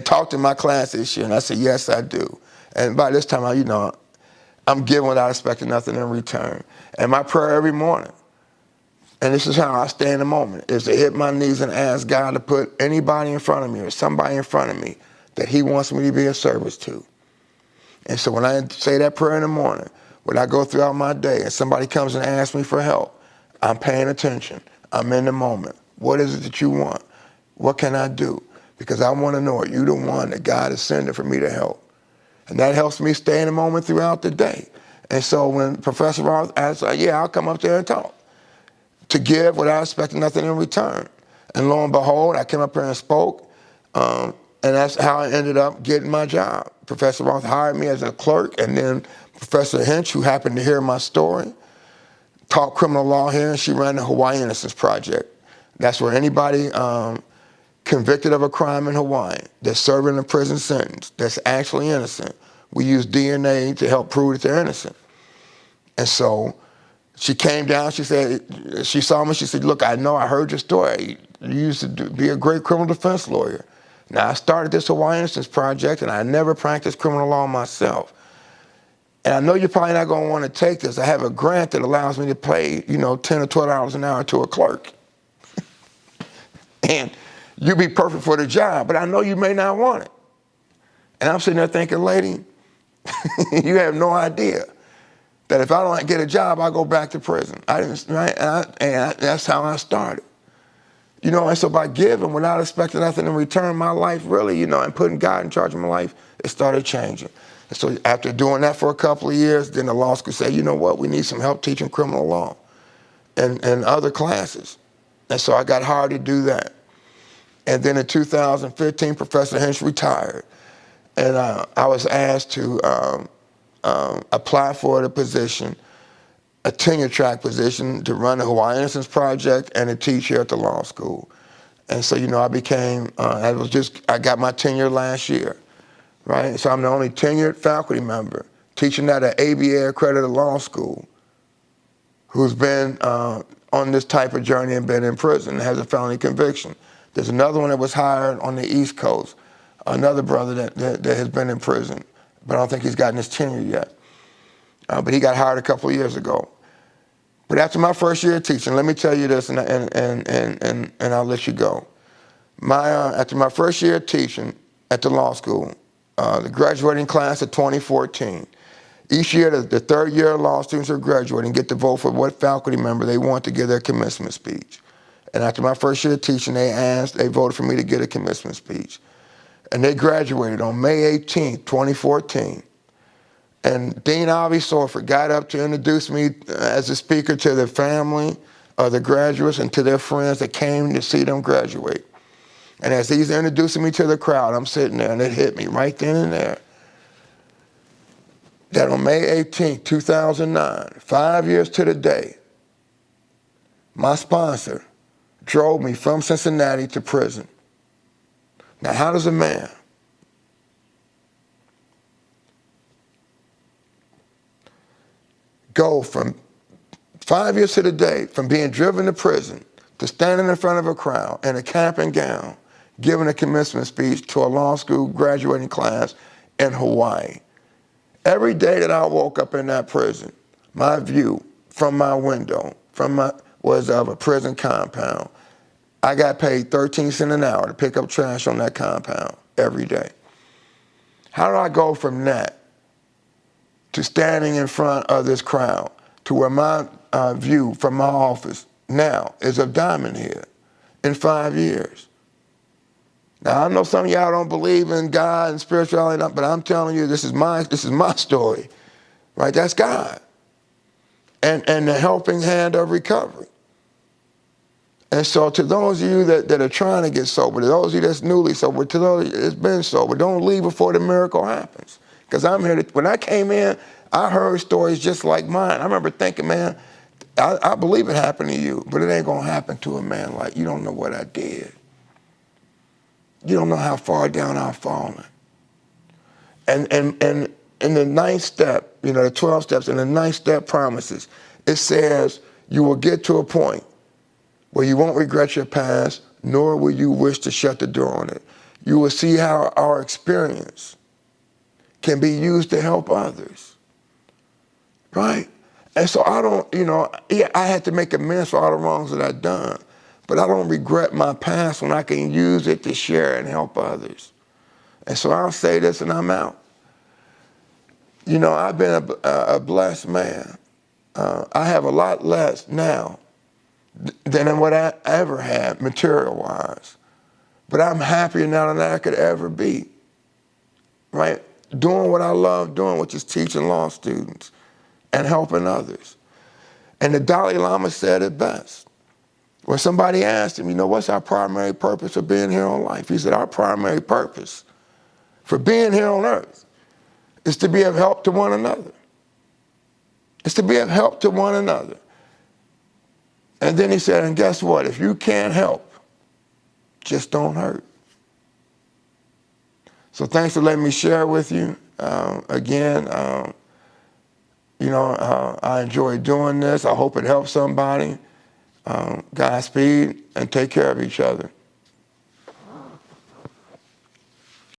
talk to my class this year? And I said, yes, I do. And by this time, I'm giving without expecting nothing in return. And my prayer every morning, and this is how I stay in the moment, is to hit my knees and ask God to put anybody in front of me or somebody in front of me that he wants me to be of service to. And so when I say that prayer in the morning, when I go throughout my day and somebody comes and asks me for help, I'm paying attention. I'm in the moment. What is it that you want? What can I do? Because I want to know, are you the one that God is sending for me to help? And that helps me stay in the moment throughout the day. And so when Professor Roth asked, yeah, I'll come up there and talk, to give without expecting nothing in return. And lo and behold, I came up here and spoke, and that's how I ended up getting my job. Professor Roth hired me as a clerk, and then Professor Hinch, who happened to hear my story, taught criminal law here, and she ran the Hawaii Innocence Project. That's where anybody convicted of a crime in Hawaii that's serving a prison sentence that's actually innocent, we use DNA to help prove that they're innocent. And so she came down, she said, she saw me, she said, look, I know, I heard your story. You used to be a great criminal defense lawyer. Now, I started this Hawaii Innocence Project, and I never practiced criminal law myself. And I know you're probably not going to want to take this. I have a grant that allows me to pay, $10 or $12 an hour to a clerk. And you'd be perfect for the job, but I know you may not want it. And I'm sitting there thinking, lady, you have no idea that if I don't get a job, I'll go back to prison. I didn't, right? And that's how I started. And so by giving without expecting nothing in return, my life really, and putting God in charge of my life, it started changing. And so after doing that for a couple of years, then the law school said, you know what, we need some help teaching criminal law and other classes. And so I got hired to do that. And then in 2015, Professor Hinch retired. And I was asked to apply for the position, a tenure track position, to run the Hawaii Innocence Project and to teach here at the law school. And so, I became, I got my tenure last year, right? So I'm the only tenured faculty member teaching at an ABA accredited law school who's been on this type of journey and been in prison and has a felony conviction. There's another one that was hired on the East Coast, another brother that has been in prison, but I don't think he's gotten his tenure yet. But he got hired a couple of years ago. But after my first year of teaching, let me tell you this, and I'll let you go. After my first year of teaching at the law school, the graduating class of 2014, each year the third year law students who are graduating get to vote for what faculty member they want to give their commencement speech. And after my first year of teaching, they voted for me to get a commencement speech. And they graduated on May 18th, 2014. And Dean Avi Sorford got up to introduce me as a speaker to the family of the graduates and to their friends that came to see them graduate. And as he's introducing me to the crowd, I'm sitting there, and it hit me right then and there that on May 18th, 2009, 5 years to the day, my sponsor drove me from Cincinnati to prison. Now, how does a man go from 5 years to the day, from being driven to prison to standing in front of a crowd in a cap and gown, giving a commencement speech to a law school graduating class in Hawaii? Every day that I woke up in that prison, my view from my window was of a prison compound. I got paid 13 cents an hour to pick up trash on that compound every day. How do I go from that to standing in front of this crowd to where my view from my office now is of Diamond Head in 5 years? Now, I know some of y'all don't believe in God and spirituality, but I'm telling you, this is my story, right? That's God. And the helping hand of recovery. And so to those of you that are trying to get sober, to those of you that's newly sober, to those that's been sober, don't leave before the miracle happens. Because I'm here when I came in, I heard stories just like mine. I remember thinking, man, I believe it happened to you, but it ain't going to happen to a man like you. Don't know what I did. you don't know how far down I've fallen. And in the ninth step, you know, the 12 steps, and the ninth step promises, it says you will get to a point where you won't regret your past, nor will you wish to shut the door on it. You will see how our experience can be used to help others, right? And so I don't, you know, yeah, I had to make amends for all the wrongs that I've done, but I don't regret my past when I can use it to share and help others. And so I'll say this and I'm out. You know, I've been a blessed man. I have a lot less now than what I ever had material-wise. But I'm happier now than I could ever be, right? Doing what I love doing, which is teaching law students and helping others. And the Dalai Lama said it best. When somebody asked him, you know, what's our primary purpose for being here on life? He said, our primary purpose for being here on earth is to be of help to one another. It's to be of help to one another. And then he said, and guess what? If you can't help, just don't hurt. So thanks for letting me share with you. Again, you know, I enjoy doing this. I hope it helps somebody. Godspeed, and take care of each other.